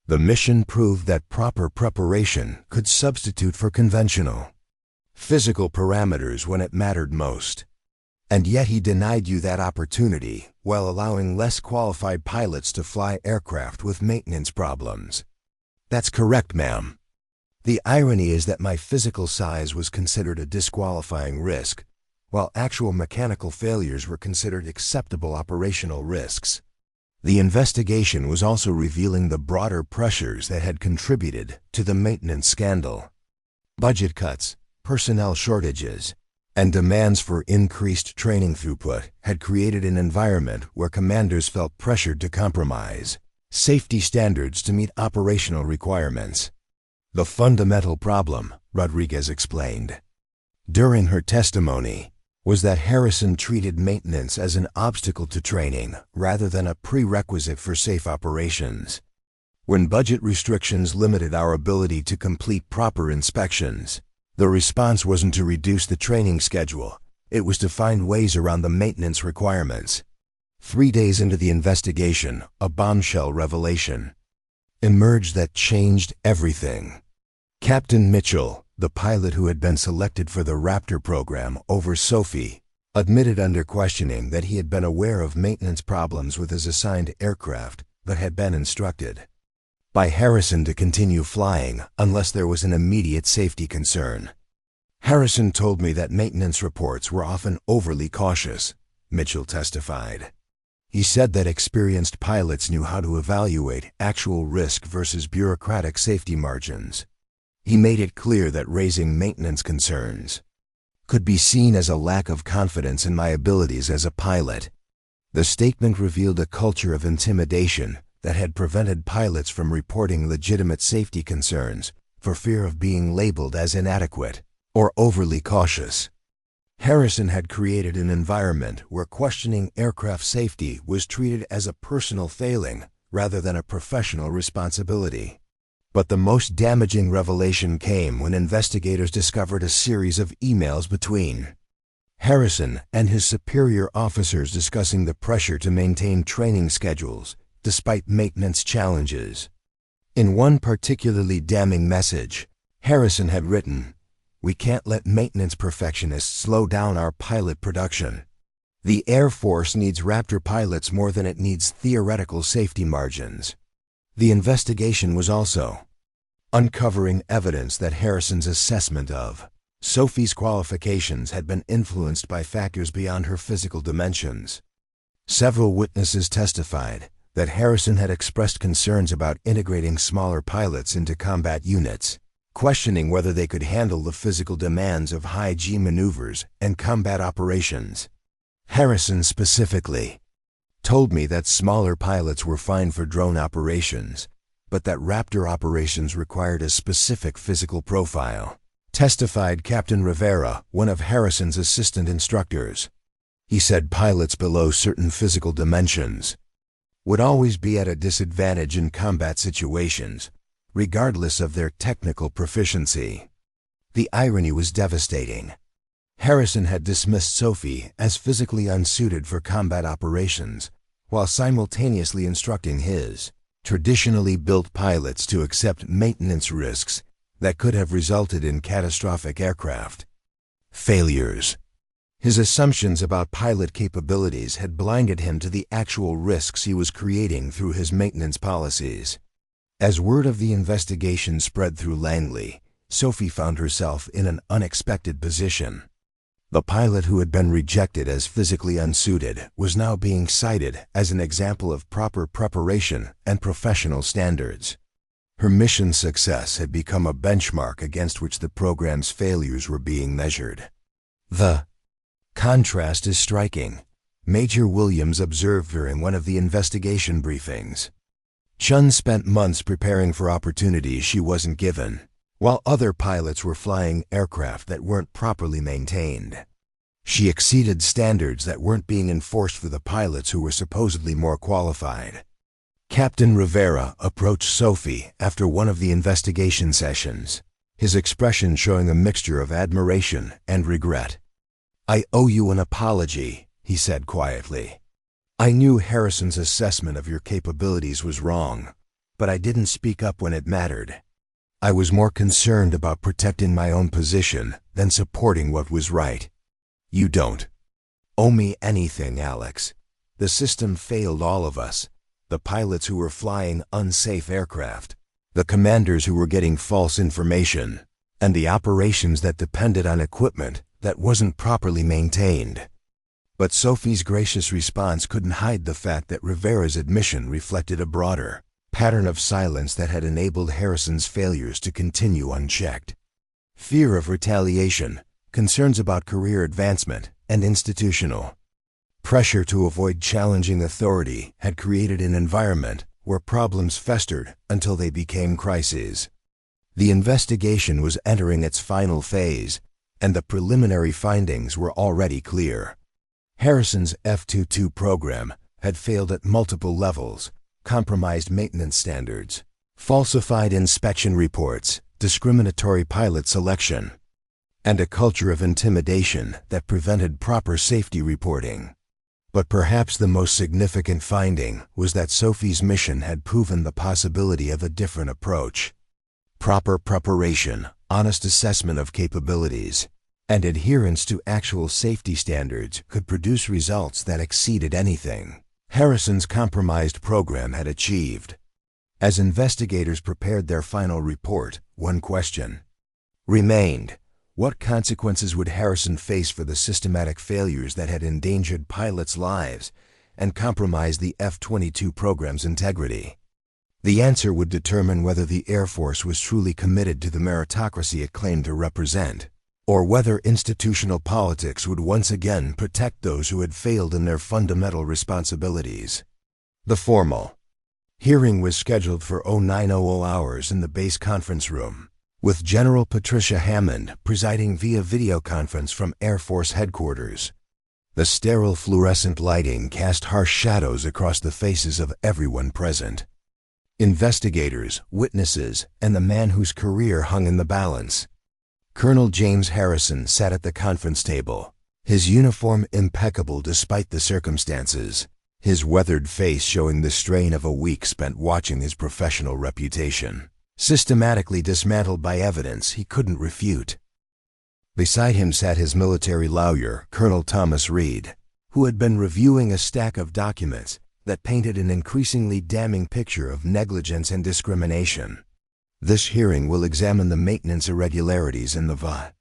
The mission proved that proper preparation could substitute for conventional physical parameters when it mattered most. And yet he denied you that opportunity while allowing less qualified pilots to fly aircraft with maintenance problems." "That's correct, ma'am. The irony is that my physical size was considered a disqualifying risk, while actual mechanical failures were considered acceptable operational risks." The investigation was also revealing the broader pressures that had contributed to the maintenance scandal. Budget cuts, personnel shortages, and demands for increased training throughput had created an environment where commanders felt pressured to compromise safety standards to meet operational requirements. "The fundamental problem," Rodriguez explained during her testimony, was that Harrison treated maintenance as an obstacle to training rather than a prerequisite for safe operations. When budget restrictions limited our ability to complete proper inspections, the response wasn't to reduce the training schedule, it was to find ways around the maintenance requirements. 3 days into the investigation, a bombshell revelation emerged that changed everything. Captain Mitchell, the pilot who had been selected for the Raptor program over Sophie, admitted under questioning that he had been aware of maintenance problems with his assigned aircraft but had been instructed by Harrison to continue flying unless there was an immediate safety concern. "Harrison told me that maintenance reports were often overly cautious," Mitchell testified. He said that experienced pilots knew how to evaluate actual risk versus bureaucratic safety margins. He made it clear that raising maintenance concerns could be seen as a lack of confidence in my abilities as a pilot. The statement revealed a culture of intimidation that had prevented pilots from reporting legitimate safety concerns for fear of being labeled as inadequate or overly cautious. Harrison had created an environment where questioning aircraft safety was treated as a personal failing rather than a professional responsibility. But the most damaging revelation came when investigators discovered a series of emails between Harrison and his superior officers discussing the pressure to maintain training schedules despite maintenance challenges. In one particularly damning message, Harrison had written, "We can't let maintenance perfectionists slow down our pilot production. The Air Force needs Raptor pilots more than it needs theoretical safety margins." The investigation was also uncovering evidence that Harrison's assessment of Sophie's qualifications had been influenced by factors beyond her physical dimensions. Several witnesses testified that Harrison had expressed concerns about integrating smaller pilots into combat units, questioning whether they could handle the physical demands of high-G maneuvers and combat operations. Harrison specifically Told me that smaller pilots were fine for drone operations, but that Raptor operations required a specific physical profile. Testified Captain Rivera, one of Harrison's assistant instructors. He said pilots below certain physical dimensions would always be at a disadvantage in combat situations, regardless of their technical proficiency. The irony was devastating. Harrison had dismissed Sophie as physically unsuited for combat operations, while simultaneously instructing his traditionally built pilots to accept maintenance risks that could have resulted in catastrophic aircraft failures. His assumptions about pilot capabilities had blinded him to the actual risks he was creating through his maintenance policies. As word of the investigation spread through Langley, Sophie found herself in an unexpected position. The pilot who had been rejected as physically unsuited was now being cited as an example of proper preparation and professional standards. Her mission success had become a benchmark against which the program's failures were being measured. The contrast is striking, Major Williams observed during one of the investigation briefings. Chen spent months preparing for opportunities she wasn't given, while other pilots were flying aircraft that weren't properly maintained. She exceeded standards that weren't being enforced for the pilots who were supposedly more qualified. Captain Rivera approached Sophie after one of the investigation sessions, his expression showing a mixture of admiration and regret. "I owe you an apology," he said quietly. "I knew Harrison's assessment of your capabilities was wrong, but I didn't speak up when it mattered. I was more concerned about protecting my own position than supporting what was right. You don't owe me anything, Alex. The system failed all of us, the pilots who were flying unsafe aircraft, the commanders who were getting false information, and the operations that depended on equipment that wasn't properly maintained." But Sophie's gracious response couldn't hide the fact that Rivera's admission reflected a broader pattern of silence that had enabled Harrison's failures to continue unchecked. Fear of retaliation, concerns about career advancement, and institutional pressure to avoid challenging authority had created an environment where problems festered until they became crises. The investigation was entering its final phase, and the preliminary findings were already clear. Harrison's F-22 program had failed at multiple levels, compromised maintenance standards, falsified inspection reports, discriminatory pilot selection, and a culture of intimidation that prevented proper safety reporting. But perhaps the most significant finding was that Sophie's mission had proven the possibility of a different approach. Proper preparation, honest assessment of capabilities, and adherence to actual safety standards could produce results that exceeded anything Harrison's compromised program had achieved. As investigators prepared their final report, one question remained: what consequences would Harrison face for the systematic failures that had endangered pilots' lives and compromised the F-22 program's integrity? The answer would determine whether the Air Force was truly committed to the meritocracy it claimed to represent, or whether institutional politics would once again protect those who had failed in their fundamental responsibilities. The formal hearing was scheduled for 0900 hours in the base conference room, with General Patricia Hammond presiding via video conference from Air Force headquarters. The sterile fluorescent lighting cast harsh shadows across the faces of everyone present. Investigators, witnesses, and the man whose career hung in the balance. Colonel James Harrison sat at the conference table, his uniform impeccable despite the circumstances, his weathered face showing the strain of a week spent watching his professional reputation systematically dismantled by evidence he couldn't refute. Beside him sat his military lawyer, Colonel Thomas Reed, who had been reviewing a stack of documents that painted an increasingly damning picture of negligence and discrimination. This hearing will examine the maintenance irregularities in the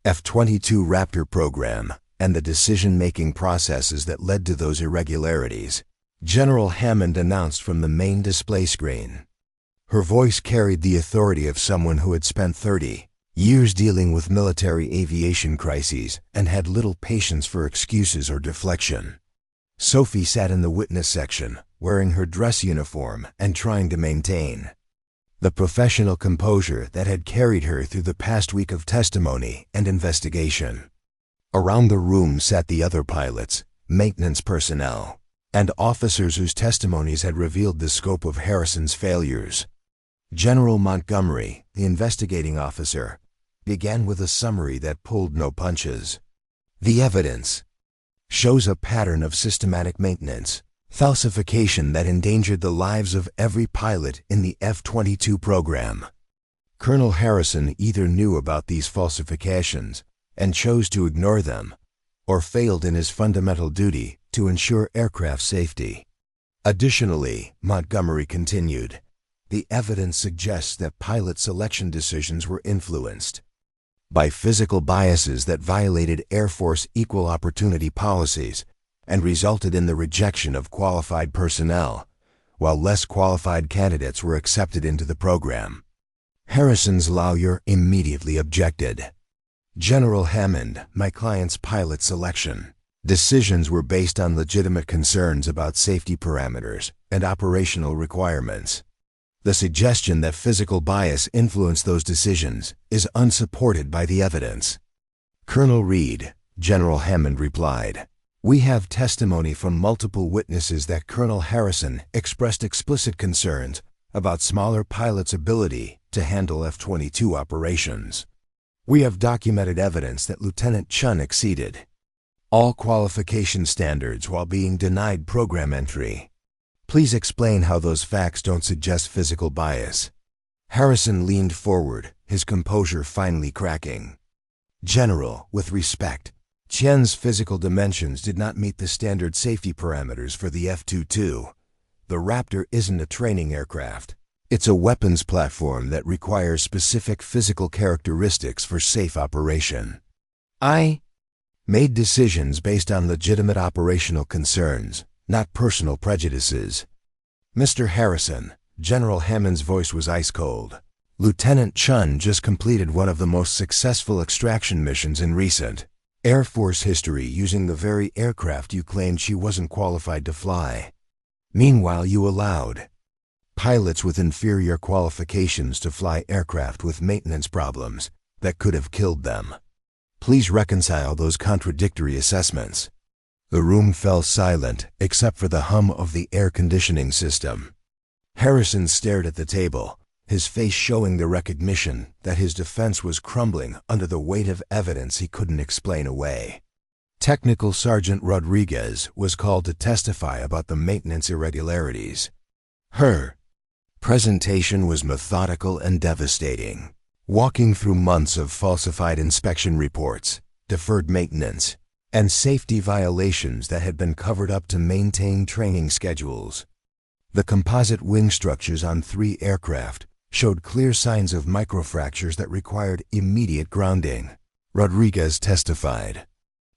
F-22 Raptor program and the decision-making processes that led to those irregularities, General Hammond announced from the main display screen. Her voice carried the authority of someone who had spent 30 years dealing with military aviation crises and had little patience for excuses or deflection. Sophie sat in the witness section, wearing her dress uniform and trying to maintain the professional composure that had carried her through the past week of testimony and investigation. Around the room sat the other pilots, maintenance personnel, and officers whose testimonies had revealed the scope of Harrison's failures. General Montgomery, the investigating officer, began with a summary that pulled no punches. The evidence shows a pattern of systematic maintenance, falsification that endangered the lives of every pilot in the F-22 program. Colonel Harrison either knew about these falsifications and chose to ignore them, or failed in his fundamental duty to ensure aircraft safety. Additionally, Montgomery continued, the evidence suggests that pilot selection decisions were influenced by physical biases that violated Air Force equal opportunity policies and resulted in the rejection of qualified personnel, while less qualified candidates were accepted into the program. Harrison's lawyer immediately objected. General Hammond, my client's pilot selection decisions were based on legitimate concerns about safety parameters and operational requirements. The suggestion that physical bias influenced those decisions is unsupported by the evidence. Colonel Reed, General Hammond replied, we have testimony from multiple witnesses that Colonel Harrison expressed explicit concerns about smaller pilots' ability to handle F-22 operations. We have documented evidence that Lieutenant Chen exceeded all qualification standards while being denied program entry. Please explain how those facts don't suggest physical bias. Harrison leaned forward, his composure finally cracking. General, with respect, Chen's physical dimensions did not meet the standard safety parameters for the F-22. The Raptor isn't a training aircraft. It's a weapons platform that requires specific physical characteristics for safe operation. I made decisions based on legitimate operational concerns, not personal prejudices. Mr. Harrison, General Hammond's voice was ice cold. Lieutenant Chen just completed one of the most successful extraction missions in recent Air Force history using the very aircraft you claimed she wasn't qualified to fly. Meanwhile, you allowed pilots with inferior qualifications to fly aircraft with maintenance problems that could have killed them. Please reconcile those contradictory assessments. The room fell silent except for the hum of the air conditioning system. Harrison stared at the table, his face showing the recognition that his defense was crumbling under the weight of evidence he couldn't explain away. Technical Sergeant Rodriguez was called to testify about the maintenance irregularities. Her presentation was methodical and devastating, walking through months of falsified inspection reports, deferred maintenance, and safety violations that had been covered up to maintain training schedules. The composite wing structures on 3 aircraft showed clear signs of microfractures that required immediate grounding. Rodriguez testified.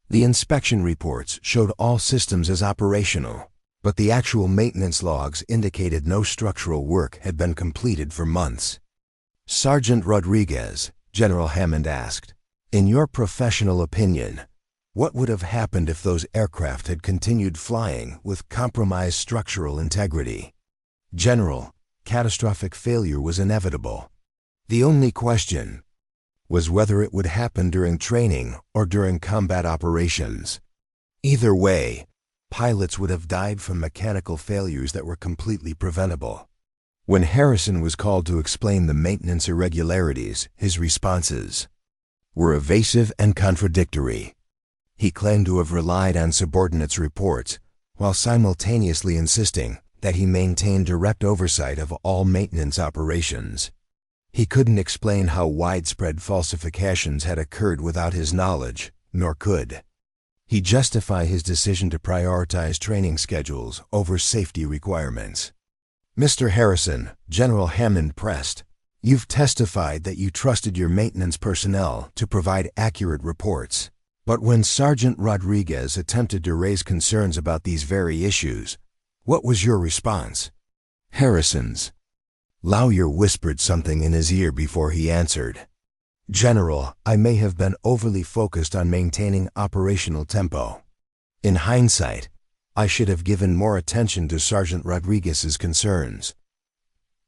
The inspection reports showed all systems as operational, but the actual maintenance logs indicated no structural work had been completed for months. Sergeant Rodriguez, General Hammond asked, in your professional opinion, what would have happened if those aircraft had continued flying with compromised structural integrity? General, catastrophic failure was inevitable. The only question was whether it would happen during training or during combat operations. Either way, pilots would have died from mechanical failures that were completely preventable. When Harrison was called to explain the maintenance irregularities, his responses were evasive and contradictory. He claimed to have relied on subordinates' reports, while simultaneously insisting that he maintained direct oversight of all maintenance operations. He couldn't explain how widespread falsifications had occurred without his knowledge, nor could he justify his decision to prioritize training schedules over safety requirements. Mr. Harrison, General Hammond pressed, you've testified that you trusted your maintenance personnel to provide accurate reports. But when Sergeant Rodriguez attempted to raise concerns about these very issues, what was your response? Harrison's lawyer whispered something in his ear before he answered. General, I may have been overly focused on maintaining operational tempo. In hindsight, I should have given more attention to Sergeant Rodriguez's concerns.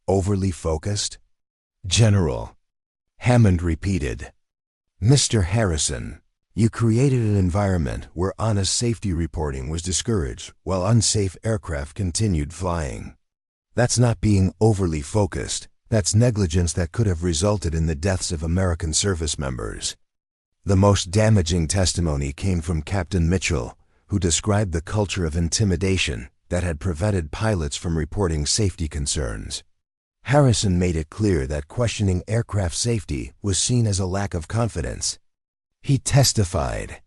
Overly focused? General. Hammond repeated. Mr. Harrison, you created an environment where honest safety reporting was discouraged while unsafe aircraft continued flying. That's not being overly focused. That's negligence that could have resulted in the deaths of American service members. The most damaging testimony came from Captain Mitchell, who described the culture of intimidation that had prevented pilots from reporting safety concerns. Harrison made it clear that questioning aircraft safety was seen as a lack of confidence. He testified.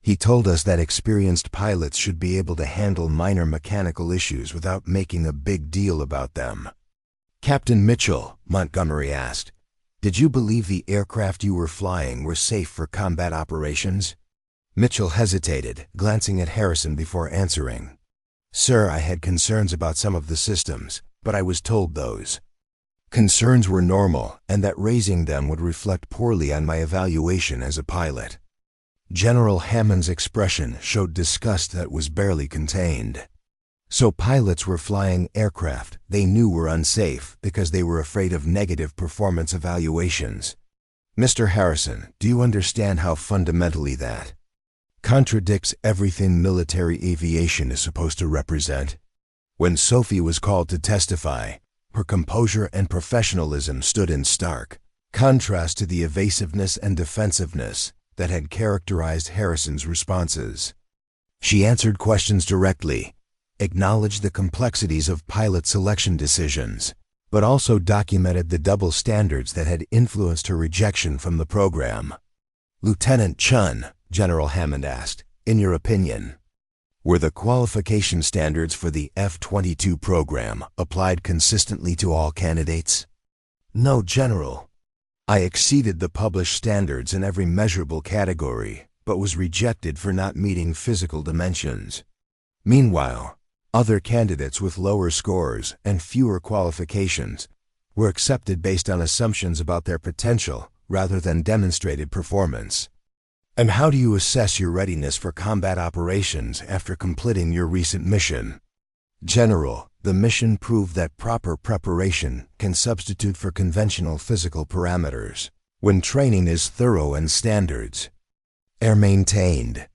He told us that experienced pilots should be able to handle minor mechanical issues without making a big deal about them. Captain Mitchell, Montgomery asked, did you believe the aircraft you were flying were safe for combat operations? Mitchell hesitated, glancing at Harrison before answering. Sir, I had concerns about some of the systems, but I was told those concerns were normal and that raising them would reflect poorly on my evaluation as a pilot. General Hammond's expression showed disgust that was barely contained. So pilots were flying aircraft they knew were unsafe because they were afraid of negative performance evaluations. Mr. Harrison, do you understand how fundamentally that contradicts everything military aviation is supposed to represent? When Sophie was called to testify, her composure and professionalism stood in stark contrast to the evasiveness and defensiveness that had characterized Harrison's responses. She answered questions directly, acknowledged the complexities of pilot selection decisions, but also documented the double standards that had influenced her rejection from the program. Lieutenant Chen, General Hammond asked, in your opinion, were the qualification standards for the F-22 program applied consistently to all candidates? No, General. I exceeded the published standards in every measurable category, but was rejected for not meeting physical dimensions. Meanwhile, other candidates with lower scores and fewer qualifications were accepted based on assumptions about their potential rather than demonstrated performance. And how do you assess your readiness for combat operations after completing your recent mission? General, the mission proved that proper preparation can substitute for conventional physical parameters when training is thorough and standards are maintained.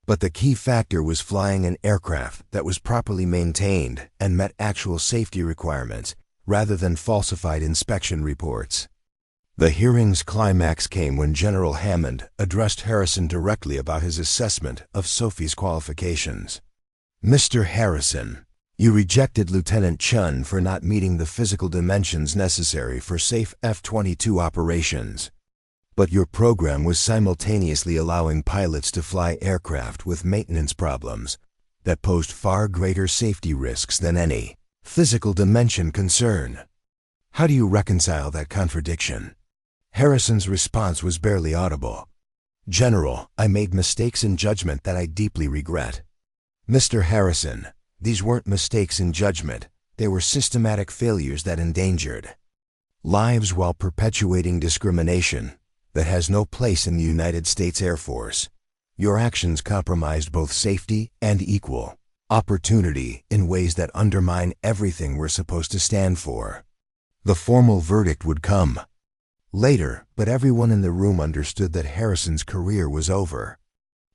But the key factor was flying an aircraft that was properly maintained and met actual safety requirements rather than falsified inspection reports. The hearing's climax came when General Hammond addressed Harrison directly about his assessment of Sophie's qualifications. Mr. Harrison, you rejected Lieutenant Chen for not meeting the physical dimensions necessary for safe F-22 operations. But your program was simultaneously allowing pilots to fly aircraft with maintenance problems that posed far greater safety risks than any physical dimension concern. How do you reconcile that contradiction? Harrison's response was barely audible. General, I made mistakes in judgment that I deeply regret. Mr. Harrison, these weren't mistakes in judgment. They were systematic failures that endangered lives while perpetuating discrimination that has no place in the United States Air Force. Your actions compromised both safety and equal opportunity in ways that undermine everything we're supposed to stand for. The formal verdict would come later, but everyone in the room understood that Harrison's career was over.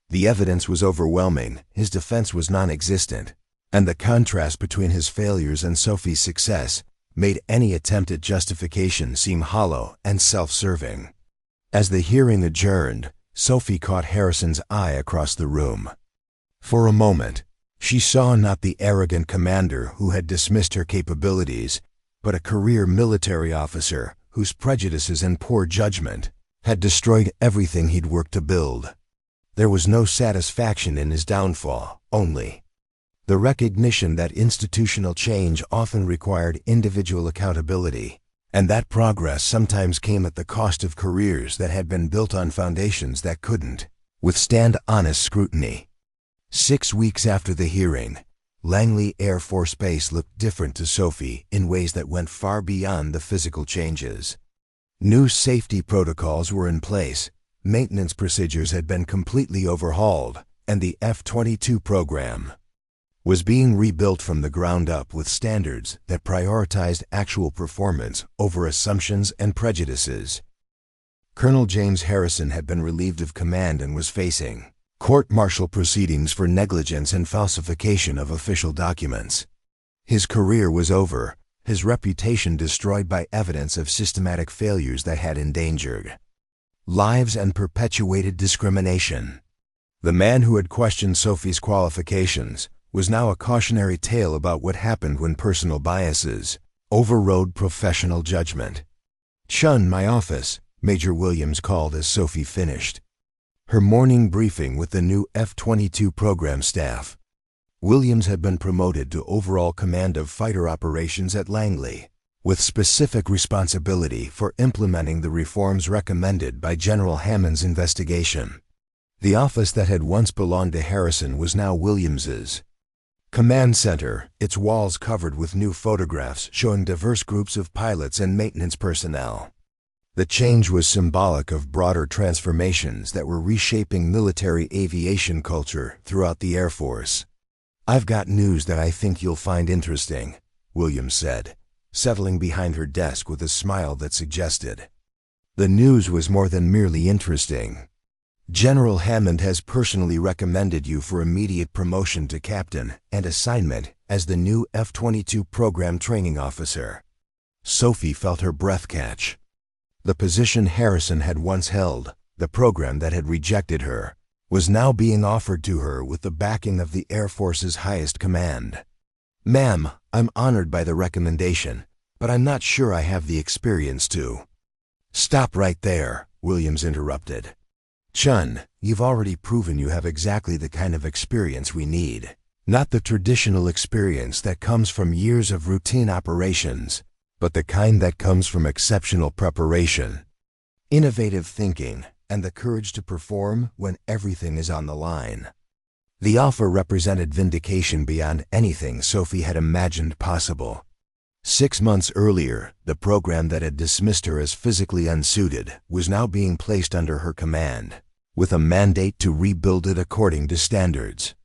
The evidence was overwhelming, his defense was non-existent, and the contrast between his failures and Sophie's success made any attempt at justification seem hollow and self-serving. As the hearing adjourned, Sophie caught Harrison's eye across the room. For a moment, she saw not the arrogant commander who had dismissed her capabilities, but a career military officer whose prejudices and poor judgment had destroyed everything he'd worked to build. There was no satisfaction in his downfall, only the recognition that institutional change often required individual accountability, and that progress sometimes came at the cost of careers that had been built on foundations that couldn't withstand honest scrutiny. 6 weeks after the hearing, Langley Air Force Base looked different to Sophie in ways that went far beyond the physical changes. New safety protocols were in place, maintenance procedures had been completely overhauled, and the F-22 program was being rebuilt from the ground up with standards that prioritized actual performance over assumptions and prejudices. Colonel James Harrison had been relieved of command and was facing court-martial proceedings for negligence and falsification of official documents. His career was over, his reputation destroyed by evidence of systematic failures that had endangered lives and perpetuated discrimination. The man who had questioned Sophie's qualifications was now a cautionary tale about what happened when personal biases overrode professional judgment. "Chen, my office," Major Williams called as Sophie finished her morning briefing with the new F-22 program staff. Williams had been promoted to overall command of fighter operations at Langley, with specific responsibility for implementing the reforms recommended by General Hammond's investigation. The office that had once belonged to Harrison was now Williams's command center, its walls covered with new photographs showing diverse groups of pilots and maintenance personnel. The change was symbolic of broader transformations that were reshaping military aviation culture throughout the Air Force. "I've got news that I think you'll find interesting," Williams said, settling behind her desk with a smile that suggested the news was more than merely interesting. "General Hammond has personally recommended you for immediate promotion to captain and assignment as the new F-22 program training officer." Sophie felt her breath catch. The position Harrison had once held, the program that had rejected her, was now being offered to her with the backing of the Air Force's highest command. "Ma'am, I'm honored by the recommendation, but I'm not sure I have the experience to—" "Stop right there," Williams interrupted. "Chen, you've already proven you have exactly the kind of experience we need. Not the traditional experience that comes from years of routine operations, but the kind that comes from exceptional preparation, innovative thinking, and the courage to perform when everything is on the line." The offer represented vindication beyond anything Sophie had imagined possible. 6 months earlier, the program that had dismissed her as physically unsuited was now being placed under her command, with a mandate to rebuild it according to standards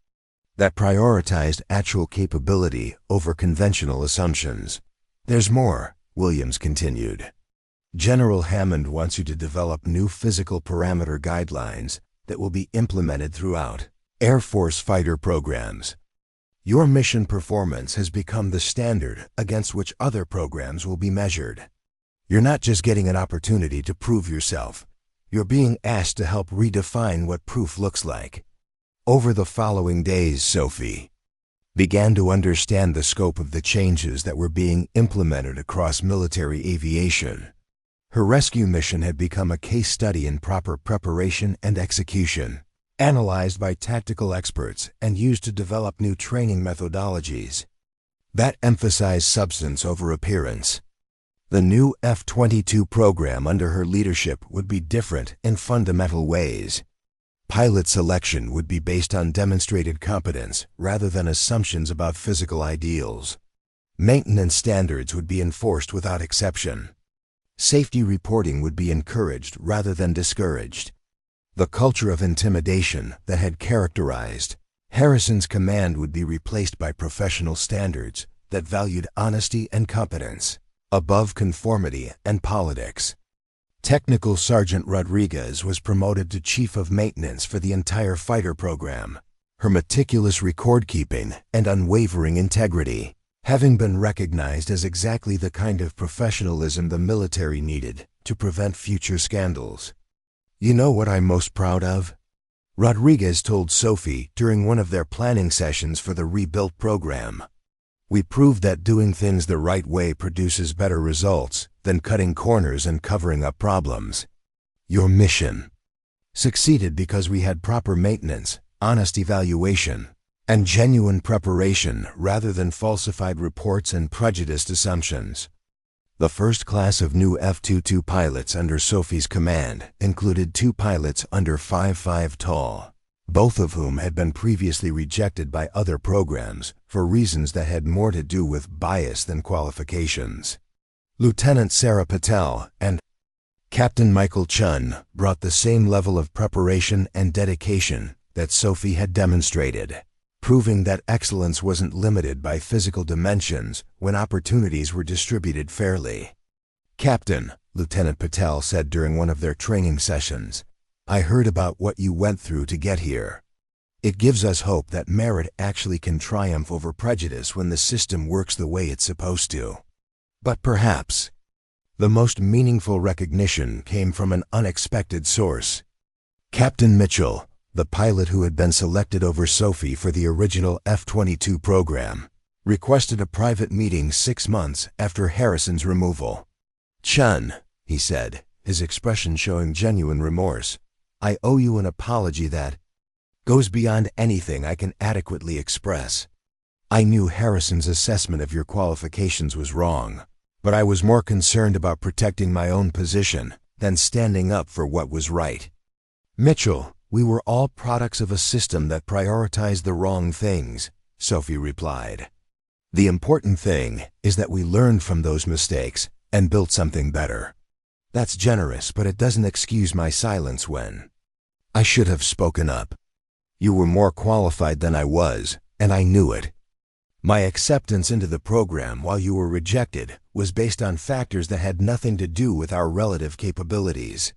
that prioritized actual capability over conventional assumptions. "There's more," Williams continued. "General Hammond wants you to develop new physical parameter guidelines that will be implemented throughout Air Force fighter programs. Your mission performance has become the standard against which other programs will be measured. You're not just getting an opportunity to prove yourself, you're being asked to help redefine what proof looks like." Over the following days, Sophie began to understand the scope of the changes that were being implemented across military aviation. Her rescue mission had become a case study in proper preparation and execution, analyzed by tactical experts and used to develop new training methodologies that emphasized substance over appearance. The new F-22 program under her leadership would be different in fundamental ways. Pilot selection would be based on demonstrated competence rather than assumptions about physical ideals. Maintenance standards would be enforced without exception. Safety reporting would be encouraged rather than discouraged. The culture of intimidation that had characterized Harrison's command would be replaced by professional standards that valued honesty and competence above conformity and politics. Technical Sergeant Rodriguez was promoted to Chief of Maintenance for the entire fighter program, her meticulous record-keeping and unwavering integrity having been recognized as exactly the kind of professionalism the military needed to prevent future scandals. "You know what I'm most proud of?" Rodriguez told Sophie during one of their planning sessions for the rebuilt program. "We proved that doing things the right way produces better results than cutting corners and covering up problems. Your mission succeeded because we had proper maintenance, honest evaluation, and genuine preparation rather than falsified reports and prejudiced assumptions." The first class of new F-22 pilots under Sophie's command included 2 pilots under 5'5" tall, both of whom had been previously rejected by other programs for reasons that had more to do with bias than qualifications. Lieutenant Sarah Patel and Captain Michael Chen brought the same level of preparation and dedication that Sophie had demonstrated. proving that excellence wasn't limited by physical dimensions when opportunities were distributed fairly. "Captain," Lieutenant Patel said during one of their training sessions, "I heard about what you went through to get here. It gives us hope that merit actually can triumph over prejudice when the system works the way it's supposed to." But perhaps the most meaningful recognition came from an unexpected source. Captain Mitchell, the pilot who had been selected over Sophie for the original F-22 program, requested a private meeting 6 months after Harrison's removal. "Chen," he said, his expression showing genuine remorse, "I owe you an apology that goes beyond anything I can adequately express. I knew Harrison's assessment of your qualifications was wrong, but I was more concerned about protecting my own position than standing up for what was right." "Mitchell, we were all products of a system that prioritized the wrong things," Sophie replied. "The important thing is that we learned from those mistakes and built something better. That's generous, but it doesn't excuse my silence when I should have spoken up. You were more qualified than I was, and I knew it. My acceptance into the program while you were rejected was based on factors that had nothing to do with our relative capabilities."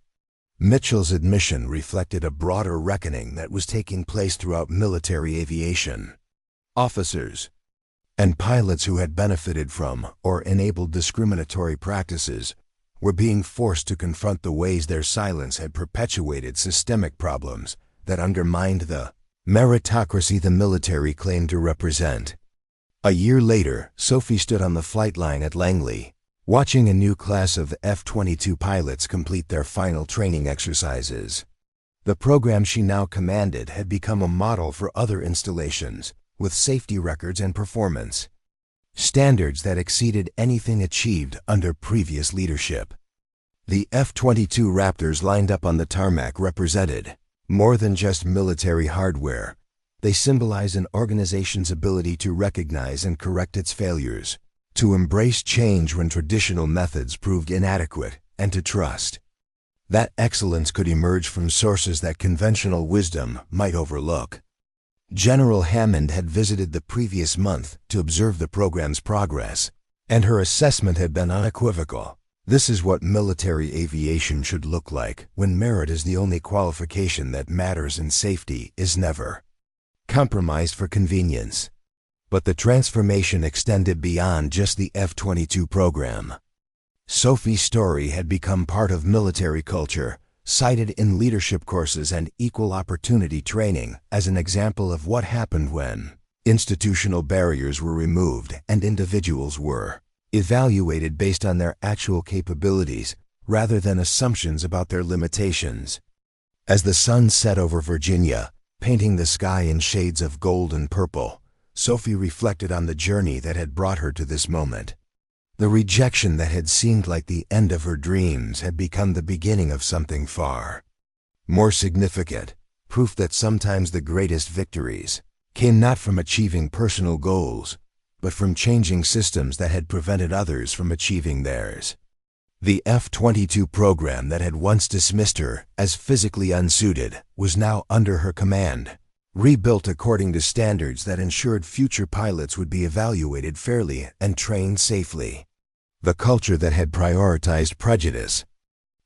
Mitchell's admission reflected a broader reckoning that was taking place throughout military aviation. Officers and pilots who had benefited from or enabled discriminatory practices were being forced to confront the ways their silence had perpetuated systemic problems that undermined the meritocracy the military claimed to represent. A year later, Sophie stood on the flight line at Langley, watching a new class of F-22 pilots complete their final training exercises. The program she now commanded had become a model for other installations, with safety records and performance standards that exceeded anything achieved under previous leadership. The F-22 Raptors lined up on the tarmac represented more than just military hardware. They symbolize an organization's ability to recognize and correct its failures, to embrace change when traditional methods proved inadequate, and to trust that excellence could emerge from sources that conventional wisdom might overlook. General Hammond had visited the previous month to observe the program's progress, and her assessment had been unequivocal. This is what military aviation should look like when merit is the only qualification that matters and safety is never compromised for convenience. But the transformation extended beyond just the F-22 program. Sophie's story had become part of military culture, cited in leadership courses and equal opportunity training as an example of what happened when institutional barriers were removed and individuals were evaluated based on their actual capabilities rather than assumptions about their limitations. As the sun set over Virginia, painting the sky in shades of gold and purple, Sophie reflected on the journey that had brought her to this moment. The rejection that had seemed like the end of her dreams had become the beginning of something far more significant, proof that sometimes the greatest victories came not from achieving personal goals, but from changing systems that had prevented others from achieving theirs. The F-22 program that had once dismissed her as physically unsuited was now under her command, rebuilt according to standards that ensured future pilots would be evaluated fairly and trained safely. The culture that had prioritized prejudice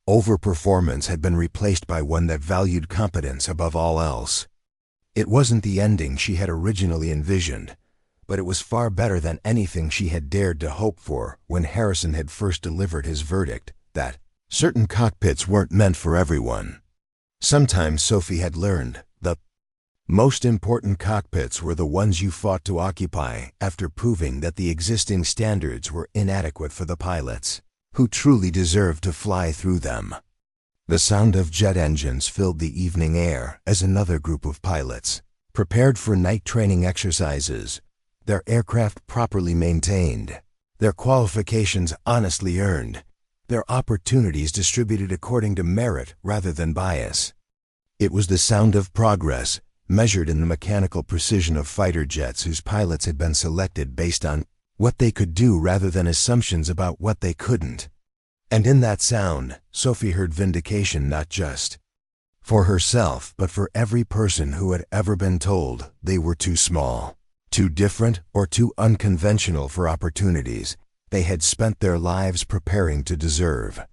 over performance had been replaced by one that valued competence above all else. It wasn't the ending she had originally envisioned, but it was far better than anything she had dared to hope for when Harrison had first delivered his verdict that certain cockpits weren't meant for everyone. Sometimes Sophie had learned the most important cockpits were the ones you fought to occupy after proving that the existing standards were inadequate for the pilots who truly deserved to fly through them. The sound of jet engines filled the evening air as another group of pilots prepared for night training exercises, their aircraft properly maintained, their qualifications honestly earned, their opportunities distributed according to merit rather than bias. It was the sound of progress, measured in the mechanical precision of fighter jets whose pilots had been selected based on what they could do rather than assumptions about what they couldn't. And in that sound, Sophie heard vindication, not just For herself, but for every person who had ever been told they were too small, too different, or too unconventional for opportunities they had spent their lives preparing to deserve.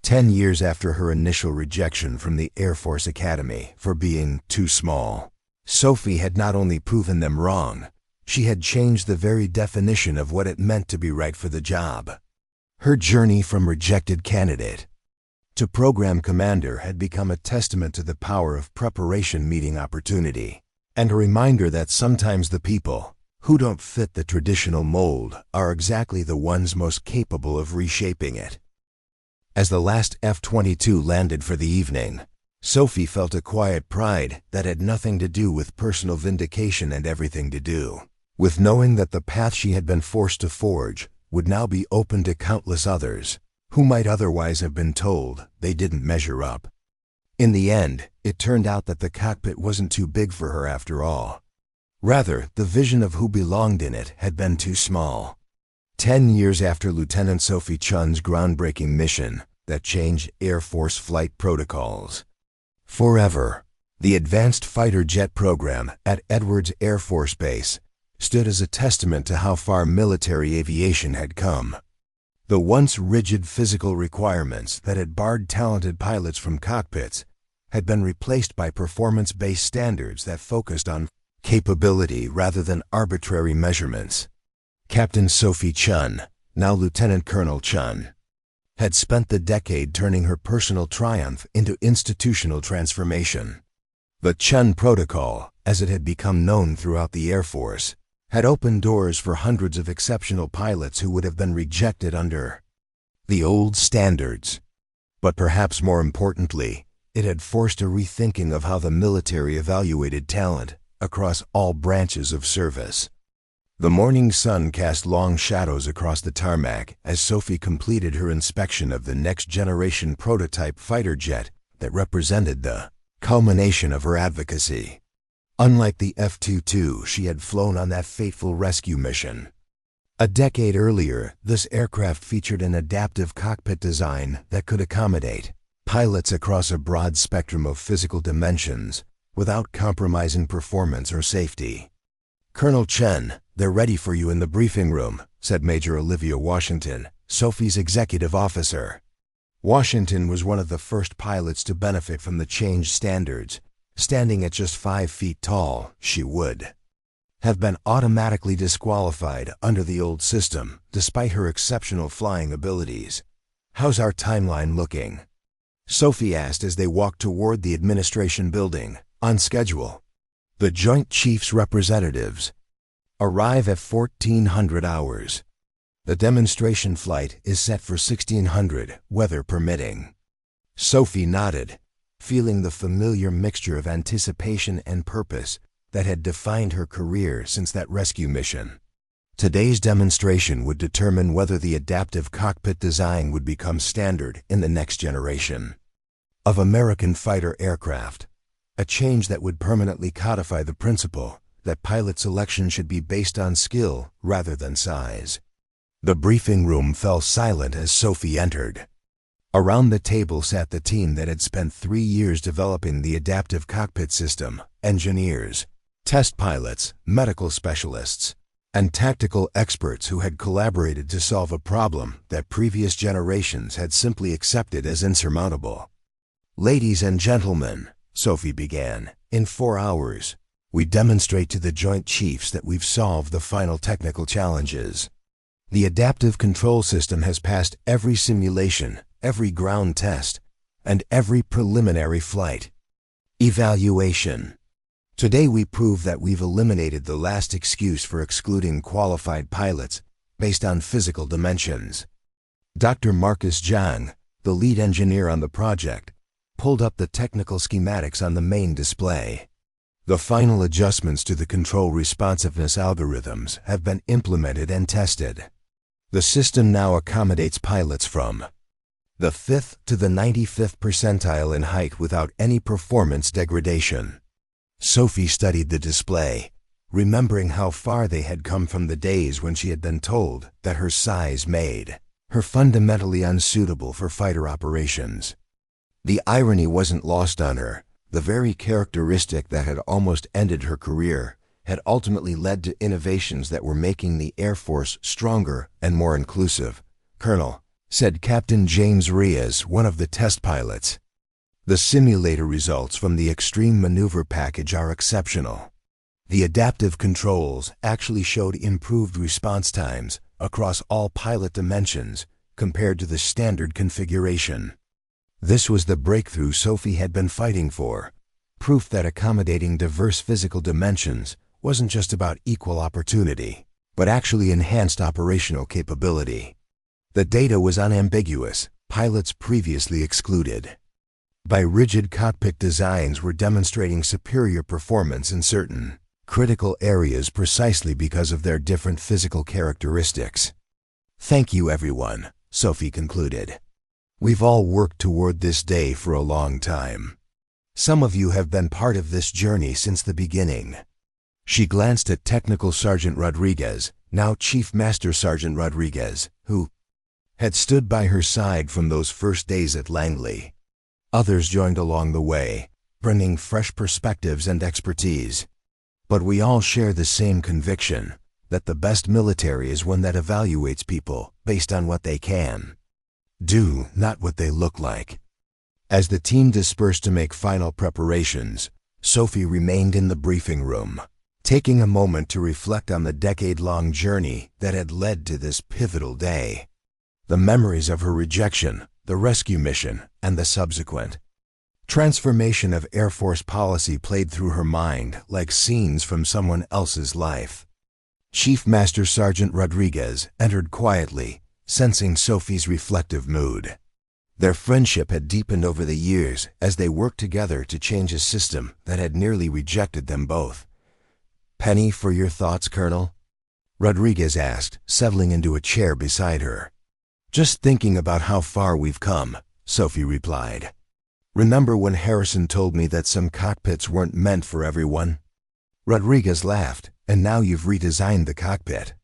10 years after her initial rejection from the Air Force Academy for being too small, Sophie had not only proven them wrong, she had changed the very definition of what it meant to be right for the job. Her journey from rejected candidate to program commander had become a testament to the power of preparation meeting opportunity, and a reminder that sometimes the people who don't fit the traditional mold are exactly the ones most capable of reshaping it. As the last F-22 landed for the evening, Sophie felt a quiet pride that had nothing to do with personal vindication and everything to do with knowing that the path she had been forced to forge would now be open to countless others who might otherwise have been told they didn't measure up. In the end, it turned out that the cockpit wasn't too big for her after all. Rather, the vision of who belonged in it had been too small. 10 years after Lieutenant Sophie Chen's groundbreaking mission that changed Air Force flight protocols forever, the Advanced Fighter Jet program at Edwards Air Force Base stood as a testament to how far military aviation had come. The once rigid physical requirements that had barred talented pilots from cockpits had been replaced by performance-based standards that focused on capability rather than arbitrary measurements. Captain Sophie Chen, now Lieutenant Colonel Chen, had spent the decade turning her personal triumph into institutional transformation. The Chen Protocol, as it had become known throughout the Air Force, had opened doors for hundreds of exceptional pilots who would have been rejected under the old standards. But perhaps more importantly, it had forced a rethinking of how the military evaluated talent across all branches of service. The morning sun cast long shadows across the tarmac as Sophie completed her inspection of the next-generation prototype fighter jet that represented the culmination of her advocacy. Unlike the F-22 she had flown on that fateful rescue mission, a decade earlier, this aircraft featured an adaptive cockpit design that could accommodate pilots across a broad spectrum of physical dimensions without compromising performance or safety. "Colonel Chen, they're ready for you in the briefing room," said Major Olivia Washington, Sophie's executive officer. Washington was one of the first pilots to benefit from the changed standards. Standing at just 5 feet tall, she would have been automatically disqualified under the old system, despite her exceptional flying abilities. "How's our timeline looking?" Sophie asked as they walked toward the administration building. "On schedule. The Joint Chiefs representatives arrive at 1400 hours. The demonstration flight is set for 1600, weather permitting." Sophie nodded, feeling the familiar mixture of anticipation and purpose that had defined her career since that rescue mission. Today's demonstration would determine whether the adaptive cockpit design would become standard in the next generation of American fighter aircraft, a change that would permanently codify the principle that pilot selection should be based on skill rather than size. The briefing room fell silent as Sophie entered. Around the table sat the team that had spent 3 years developing the adaptive cockpit system: engineers, test pilots, medical specialists, and tactical experts who had collaborated to solve a problem that previous generations had simply accepted as insurmountable. "Ladies and gentlemen," Sophie began, "in 4 hours, we demonstrate to the Joint Chiefs that we've solved the final technical challenges. The adaptive control system has passed every simulation, every ground test, and every preliminary flight evaluation. Today we prove that we've eliminated the last excuse for excluding qualified pilots based on physical dimensions." Dr. Marcus Zhang, the lead engineer on the project, pulled up the technical schematics on the main display. "The final adjustments to the control responsiveness algorithms have been implemented and tested. The system now accommodates pilots from the 5th to the 95th percentile in height without any performance degradation." Sophie studied the display, remembering how far they had come from the days when she had been told that her size made her fundamentally unsuitable for fighter operations. The irony wasn't lost on her. The very characteristic that had almost ended her career had ultimately led to innovations that were making the Air Force stronger and more inclusive. "Colonel," said Captain James Reyes, one of the test pilots, "the simulator results from the extreme maneuver package are exceptional. The adaptive controls actually showed improved response times across all pilot dimensions compared to the standard configuration." This was the breakthrough Sophie had been fighting for, proof that accommodating diverse physical dimensions wasn't just about equal opportunity, but actually enhanced operational capability. The data was unambiguous, pilots previously excluded. By rigid cockpit designs were demonstrating superior performance in certain critical areas precisely because of their different physical characteristics. "Thank you, everyone," Sophie concluded. "We've all worked toward this day for a long time. Some of you have been part of this journey since the beginning." She glanced at Technical Sergeant Rodriguez, now Chief Master Sergeant Rodriguez, who had stood by her side from those first days at Langley. Others joined along the way, bringing fresh perspectives and expertise. But we all share the same conviction, that the best military is one that evaluates people based on what they can do, not what they look like. As the team dispersed to make final preparations, Sophie remained in the briefing room, taking a moment to reflect on the decade-long journey that had led to this pivotal day. The memories of her rejection, the rescue mission, and the subsequent transformation of Air Force policy played through her mind like scenes from someone else's life. Chief Master Sergeant Rodriguez entered quietly, sensing Sophie's reflective mood. Their friendship had deepened over the years as they worked together to change a system that had nearly rejected them both. "Penny for your thoughts, Colonel?" Rodriguez asked, settling into a chair beside her. "Just thinking about how far we've come," Sophie replied. "Remember when Harrison told me that some cockpits weren't meant for everyone?" Rodriguez laughed. "And now you've redesigned the cockpit."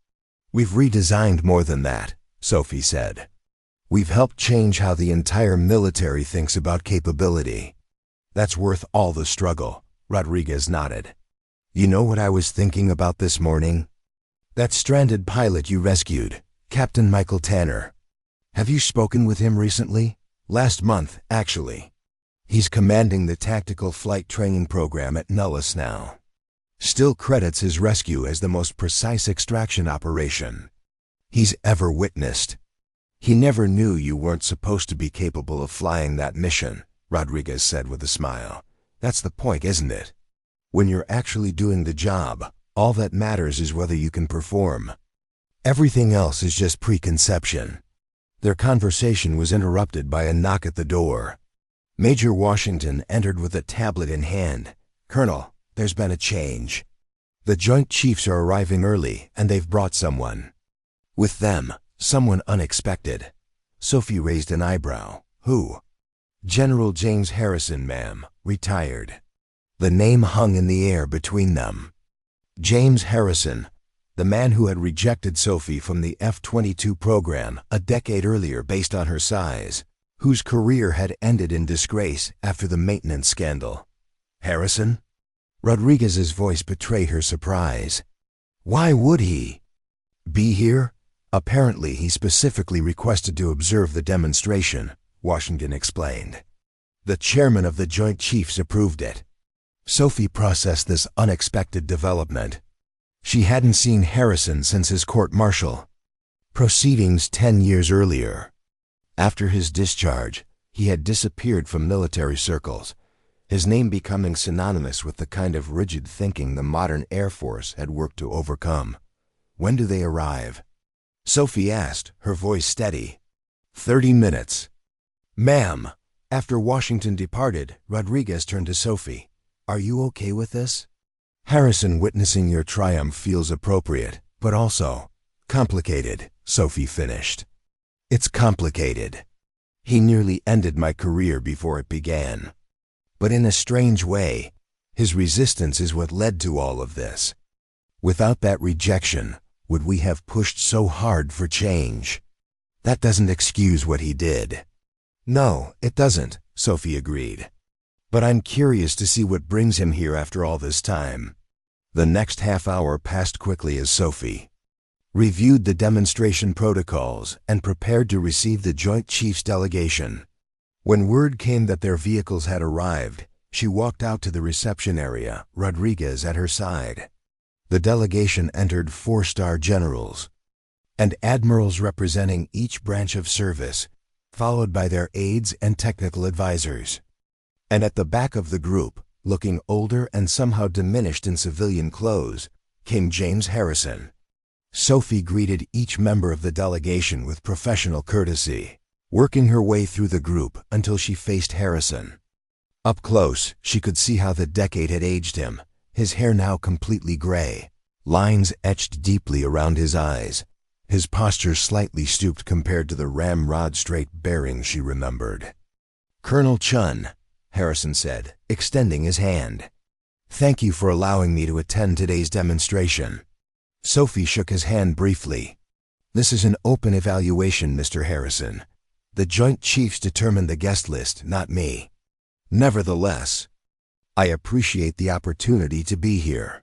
"We've redesigned more than that," Sophie said. "We've helped change how the entire military thinks about capability." "That's worth all the struggle," Rodriguez nodded. "You know what I was thinking about this morning? That stranded pilot you rescued, Captain Michael Tanner. Have you spoken with him recently?" "Last month, actually. He's commanding the tactical flight training program at Nellis now. Still credits his rescue as the most precise extraction operation he's ever witnessed." "He never knew you weren't supposed to be capable of flying that mission," Rodriguez said with a smile. "That's the point, isn't it? When you're actually doing the job, all that matters is whether you can perform. Everything else is just preconception." Their conversation was interrupted by a knock at the door. Major Washington entered with a tablet in hand. "Colonel, there's been a change. The Joint Chiefs are arriving early, and they've brought someone with them, someone unexpected." Sophie raised an eyebrow. "Who?" "General James Harrison, ma'am, retired." The name hung in the air between them. James Harrison, the man who had rejected Sophie from the F-22 program a decade earlier based on her size, whose career had ended in disgrace after the maintenance scandal. "Harrison?" Rodriguez's voice betrayed her surprise. "Why would he be here?" "Apparently he specifically requested to observe the demonstration," Washington explained. "The chairman of the Joint Chiefs approved it." Sophie processed this unexpected development. She hadn't seen Harrison since his court-martial proceedings 10 years earlier. After his discharge, he had disappeared from military circles, his name becoming synonymous with the kind of rigid thinking the modern Air Force had worked to overcome. "When do they arrive?" Sophie asked, her voice steady. 30 minutes. "Ma'am." After Washington departed, Rodriguez turned to Sophie. "Are you okay with this? Harrison witnessing your triumph feels appropriate, but also complicated," Sophie finished. "It's complicated. He nearly ended my career before it began. But in a strange way, his resistance is what led to all of this. Without that rejection, would we have pushed so hard for change? That doesn't excuse what he did." "No, it doesn't," Sophie agreed. "But I'm curious to see what brings him here after all this time." The next half hour passed quickly as Sophie reviewed the demonstration protocols and prepared to receive the Joint Chiefs delegation. When word came that their vehicles had arrived, she walked out to the reception area, Rodriguez at her side. The delegation entered 4-star generals and admirals representing each branch of service, followed by their aides and technical advisors. And at the back of the group, looking older and somehow diminished in civilian clothes, came James Harrison. Sophie greeted each member of the delegation with professional courtesy, working her way through the group until she faced Harrison. Up close, she could see how the decade had aged him, his hair now completely gray, lines etched deeply around his eyes, his posture slightly stooped compared to the ramrod-straight bearing she remembered. "Colonel Chen," Harrison said, extending his hand. "Thank you for allowing me to attend today's demonstration." Sophie shook his hand briefly. "This is an open evaluation, Mr. Harrison. The Joint Chiefs determined the guest list, not me. Nevertheless, I appreciate the opportunity to be here."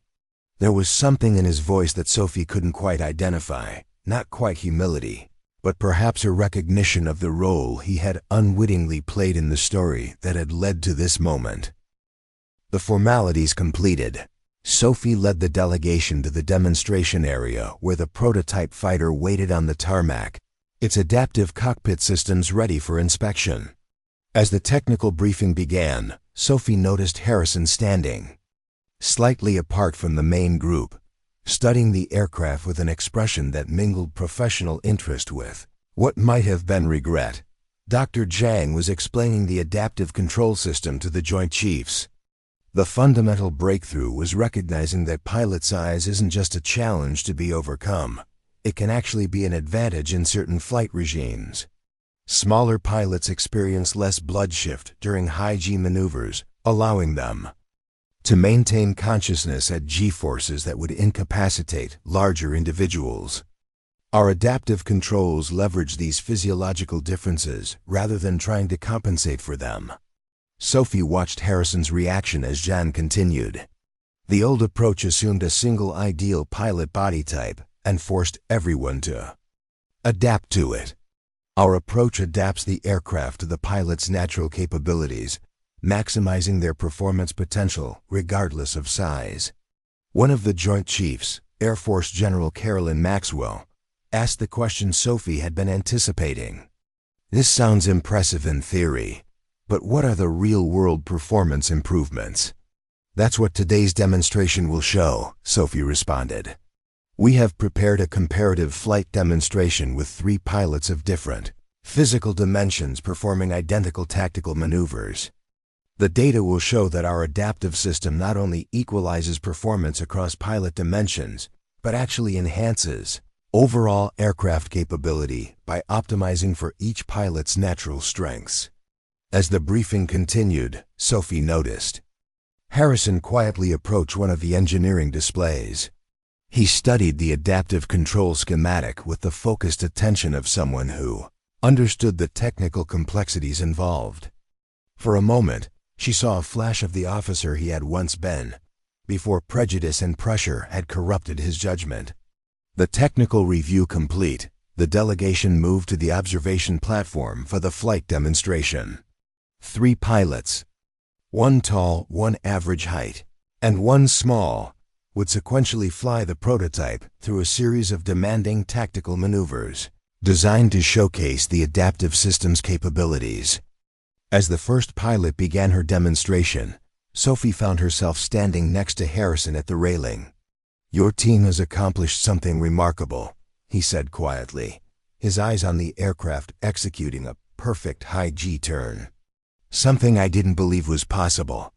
There was something in his voice that Sophie couldn't quite identify, not quite humility, but perhaps a recognition of the role he had unwittingly played in the story that had led to this moment. The formalities completed, Sophie led the delegation to the demonstration area where the prototype fighter waited on the tarmac, its adaptive cockpit systems ready for inspection. As the technical briefing began, Sophie noticed Harrison standing slightly apart from the main group, studying the aircraft with an expression that mingled professional interest with what might have been regret. Dr. Zhang was explaining the adaptive control system to the Joint Chiefs. The fundamental breakthrough was recognizing that pilot size isn't just a challenge to be overcome. It can actually be an advantage in certain flight regimes. Smaller pilots experience less blood shift during high-G maneuvers, allowing them to maintain consciousness at G-forces that would incapacitate larger individuals. Our adaptive controls leverage these physiological differences rather than trying to compensate for them. Sophie watched Harrison's reaction as Jan continued. The old approach assumed a single ideal pilot body type and forced everyone to adapt to it. Our approach adapts the aircraft to the pilot's natural capabilities, maximizing their performance potential regardless of size. One of the Joint Chiefs, Air Force General Carolyn Maxwell, asked the question Sophie had been anticipating. "This sounds impressive in theory, but what are the real-world performance improvements?" "That's what today's demonstration will show," Sophie responded. "We have prepared a comparative flight demonstration with 3 pilots of different physical dimensions performing identical tactical maneuvers. The data will show that our adaptive system not only equalizes performance across pilot dimensions, but actually enhances overall aircraft capability by optimizing for each pilot's natural strengths." As the briefing continued, Sophie noticed Harrison quietly approached one of the engineering displays. He studied the adaptive control schematic with the focused attention of someone who understood the technical complexities involved. For a moment, she saw a flash of the officer he had once been, before prejudice and pressure had corrupted his judgment. The technical review complete, the delegation moved to the observation platform for the flight demonstration. 3 pilots, 1 tall, 1 average height, and 1 small, would sequentially fly the prototype through a series of demanding tactical maneuvers, designed to showcase the adaptive system's capabilities. As the first pilot began her demonstration, Sophie found herself standing next to Harrison at the railing. "Your team has accomplished something remarkable," he said quietly, his eyes on the aircraft executing a perfect high-G turn. "Something I didn't believe was possible."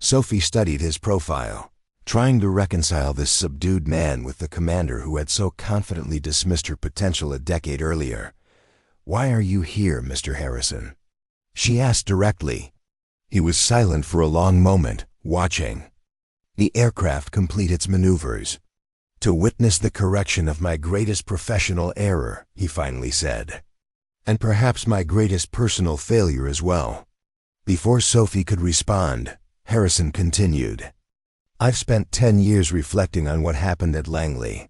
Sophie studied his profile, trying to reconcile this subdued man with the commander who had so confidently dismissed her potential a decade earlier. "Why are you here, Mr. Harrison?" she asked directly. He was silent for a long moment, watching the aircraft complete its maneuvers. "To witness the correction of my greatest professional error," he finally said. "And perhaps my greatest personal failure as well." Before Sophie could respond, Harrison continued. I've spent 10 years reflecting on what happened at Langley.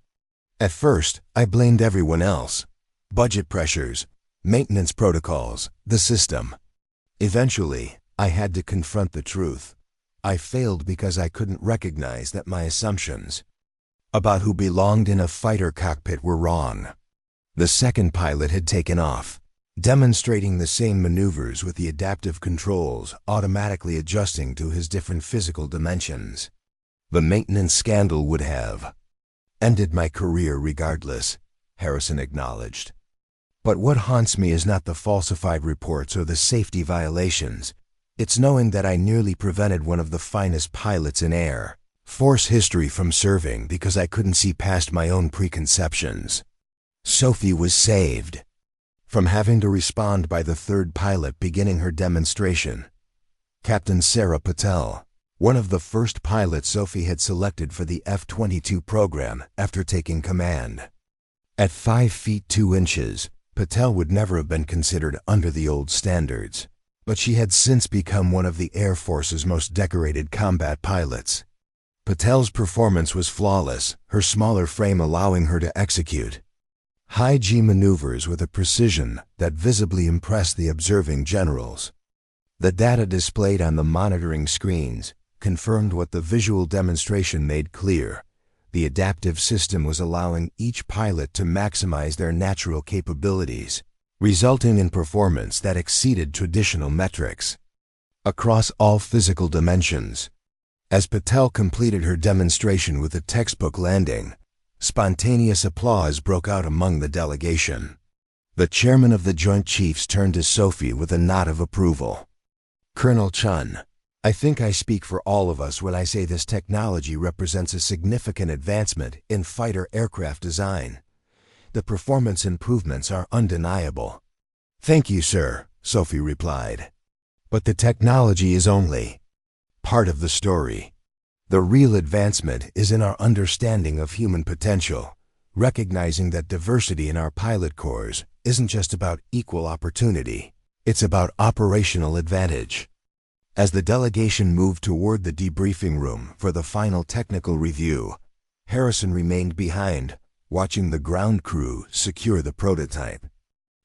At first, I blamed everyone else. Budget pressures, maintenance protocols, the system. Eventually, I had to confront the truth. I failed because I couldn't recognize that my assumptions about who belonged in a fighter cockpit were wrong. The second pilot had taken off, demonstrating the same maneuvers with the adaptive controls automatically adjusting to his different physical dimensions. The maintenance scandal would have ended my career regardless, Harrison acknowledged. But what haunts me is not the falsified reports or the safety violations. It's knowing that I nearly prevented one of the finest pilots in Air Force history from serving because I couldn't see past my own preconceptions. Sophie was saved from having to respond by the third pilot beginning her demonstration. Captain Sarah Patel, one of the first pilots Sophie had selected for the F-22 program after taking command. At 5 feet 2 inches, Patel would never have been considered under the old standards, but she had since become one of the Air Force's most decorated combat pilots. Patel's performance was flawless, her smaller frame allowing her to execute high-G maneuvers with a precision that visibly impressed the observing generals. The data displayed on the monitoring screens confirmed what the visual demonstration made clear. The adaptive system was allowing each pilot to maximize their natural capabilities, resulting in performance that exceeded traditional metrics across all physical dimensions. As Patel completed her demonstration with a textbook landing, spontaneous applause broke out among the delegation. The chairman of the Joint Chiefs turned to Sophie with a nod of approval. Colonel Chen, I think I speak for all of us when I say this technology represents a significant advancement in fighter aircraft design. The performance improvements are undeniable. Thank you, sir, Sophie replied. But the technology is only part of the story. The real advancement is in our understanding of human potential, recognizing that diversity in our pilot corps isn't just about equal opportunity, it's about operational advantage. As the delegation moved toward the debriefing room for the final technical review, Harrison remained behind, watching the ground crew secure the prototype.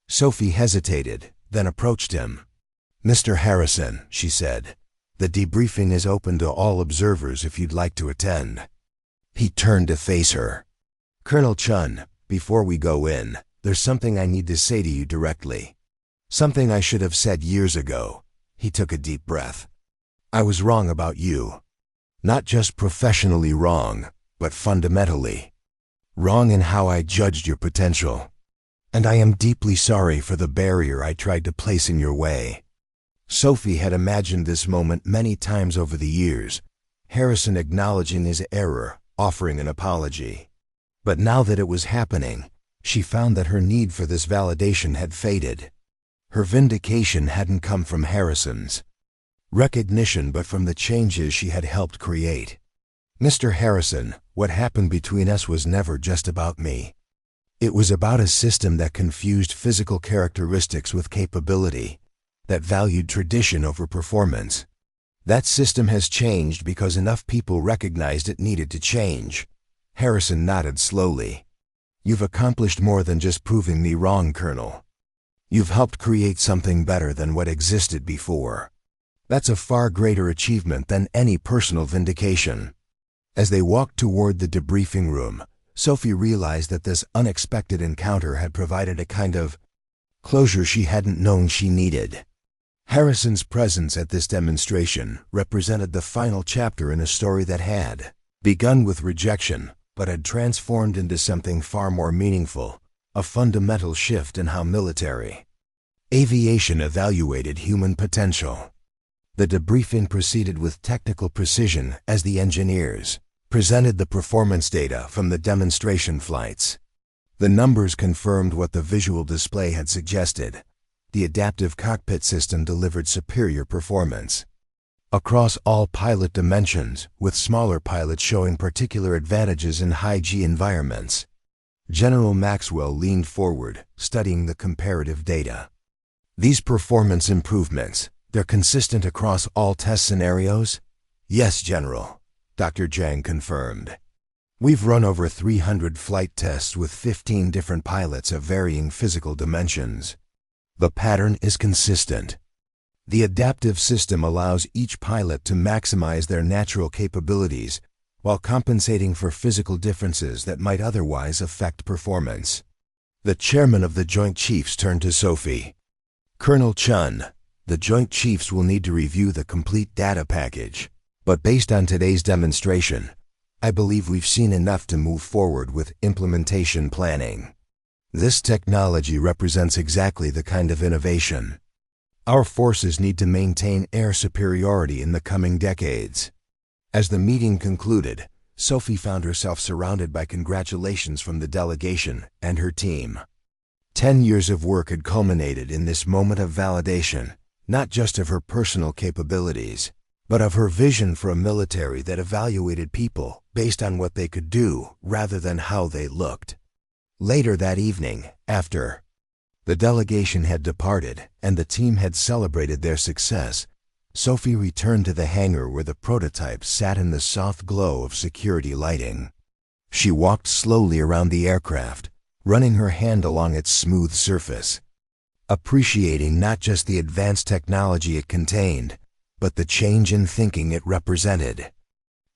Sophie hesitated, then approached him. Mr. Harrison, she said, the debriefing is open to all observers if you'd like to attend. He turned to face her. Colonel Chen, before we go in, there's something I need to say to you directly. Something I should have said years ago. He took a deep breath. I was wrong about you. Not just professionally wrong, but fundamentally. Wrong in how I judged your potential. And I am deeply sorry for the barrier I tried to place in your way. Sophie had imagined this moment many times over the years, Harrison acknowledging his error, offering an apology. But now that it was happening, she found that her need for this validation had faded. Her vindication hadn't come from Harrison's recognition but from the changes she had helped create. Mr. Harrison, what happened between us was never just about me. It was about a system that confused physical characteristics with capability, that valued tradition over performance. That system has changed because enough people recognized it needed to change. Harrison nodded slowly. You've accomplished more than just proving me wrong, Colonel. You've helped create something better than what existed before. That's a far greater achievement than any personal vindication. As they walked toward the debriefing room, Sophie realized that this unexpected encounter had provided a kind of closure she hadn't known she needed. Harrison's presence at this demonstration represented the final chapter in a story that had begun with rejection, but had transformed into something far more meaningful, a fundamental shift in how military aviation evaluated human potential. The debriefing proceeded with technical precision as the engineers presented the performance data from the demonstration flights. The numbers confirmed what the visual display had suggested. The adaptive cockpit system delivered superior performance across all pilot dimensions, with smaller pilots showing particular advantages in high-G environments. General Maxwell leaned forward, studying the comparative data. These performance improvements, They're consistent across all test scenarios? Yes, General, Dr. Zhang confirmed. We've run over 300 flight tests with 15 different pilots of varying physical dimensions. The pattern is consistent. The adaptive system allows each pilot to maximize their natural capabilities while compensating for physical differences that might otherwise affect performance. The chairman of the Joint Chiefs turned to Sophie. Colonel Chen, the Joint Chiefs will need to review the complete data package, but based on today's demonstration, I believe we've seen enough to move forward with implementation planning. This technology represents exactly the kind of innovation our forces need to maintain air superiority in the coming decades. As the meeting concluded, Sophie found herself surrounded by congratulations from the delegation and her team. 10 years of work had culminated in this moment of validation, not just of her personal capabilities, but of her vision for a military that evaluated people based on what they could do rather than how they looked. Later that evening, after the delegation had departed and the team had celebrated their success, Sophie returned to the hangar where the prototype sat in the soft glow of security lighting. She walked slowly around the aircraft, running her hand along its smooth surface, appreciating not just the advanced technology it contained, but the change in thinking it represented.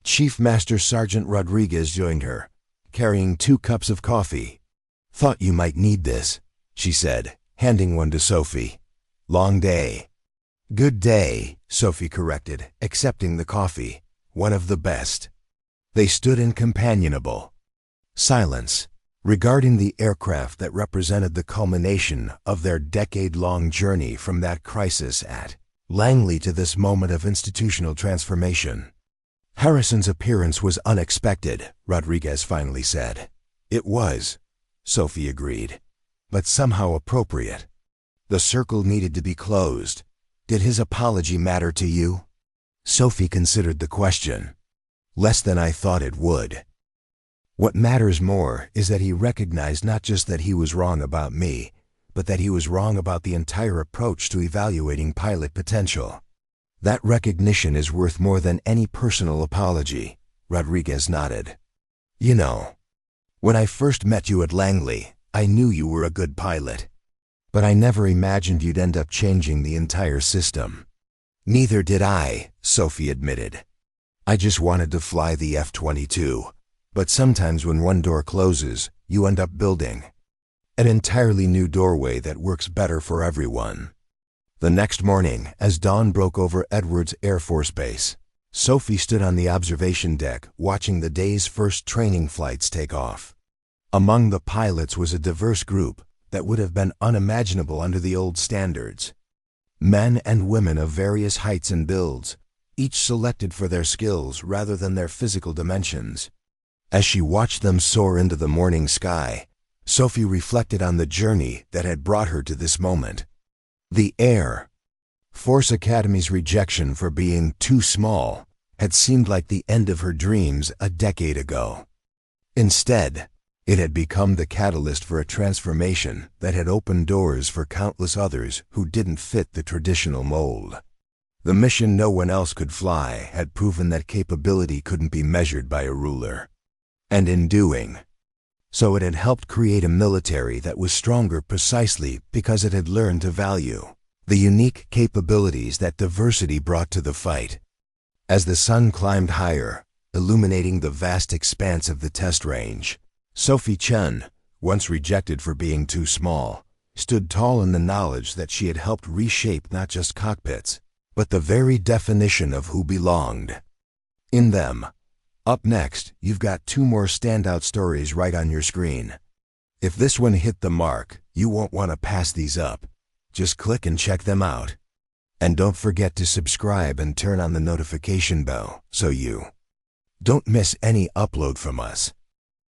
Chief Master Sergeant Rodriguez joined her, carrying 2 cups of coffee. "Thought you might need this," she said, handing one to Sophie. "Long day." "Good day," Sophie corrected, accepting the coffee. "One of the best." They stood in companionable silence, regarding the aircraft that represented the culmination of their decade-long journey from that crisis at Langley to this moment of institutional transformation. "Harrison's appearance was unexpected," Rodriguez finally said. "It was," Sophie agreed, "but somehow appropriate. The circle needed to be closed. Did his apology matter to you?" Sophie considered the question. "Less than I thought it would. What matters more is that he recognized not just that he was wrong about me, but that he was wrong about the entire approach to evaluating pilot potential. That recognition is worth more than any personal apology," Rodriguez nodded. "You know, when I first met you at Langley, I knew you were a good pilot. But I never imagined you'd end up changing the entire system." "Neither did I," Sophie admitted. "I just wanted to fly the F-22. But sometimes when one door closes, you end up building an entirely new doorway that works better for everyone." The next morning, as dawn broke over Edwards Air Force Base, Sophie stood on the observation deck watching the day's first training flights take off. Among the pilots was a diverse group that would have been unimaginable under the old standards. Men and women of various heights and builds, each selected for their skills rather than their physical dimensions. As she watched them soar into the morning sky, Sophie reflected on the journey that had brought her to this moment. The Air Force Academy's rejection for being too small had seemed like the end of her dreams a decade ago. Instead, it had become the catalyst for a transformation that had opened doors for countless others who didn't fit the traditional mold. The mission no one else could fly had proven that capability couldn't be measured by a ruler. And in doing so, it had helped create a military that was stronger precisely because it had learned to value the unique capabilities that diversity brought to the fight. As the sun climbed higher, illuminating the vast expanse of the test range, Sophie Chen, once rejected for being too small, stood tall in the knowledge that she had helped reshape not just cockpits, but the very definition of who belonged in them. Up next, you've got 2 more standout stories right on your screen. If this one hit the mark, you won't want to pass these up. Just click and check them out. And don't forget to subscribe and turn on the notification bell so you don't miss any upload from us.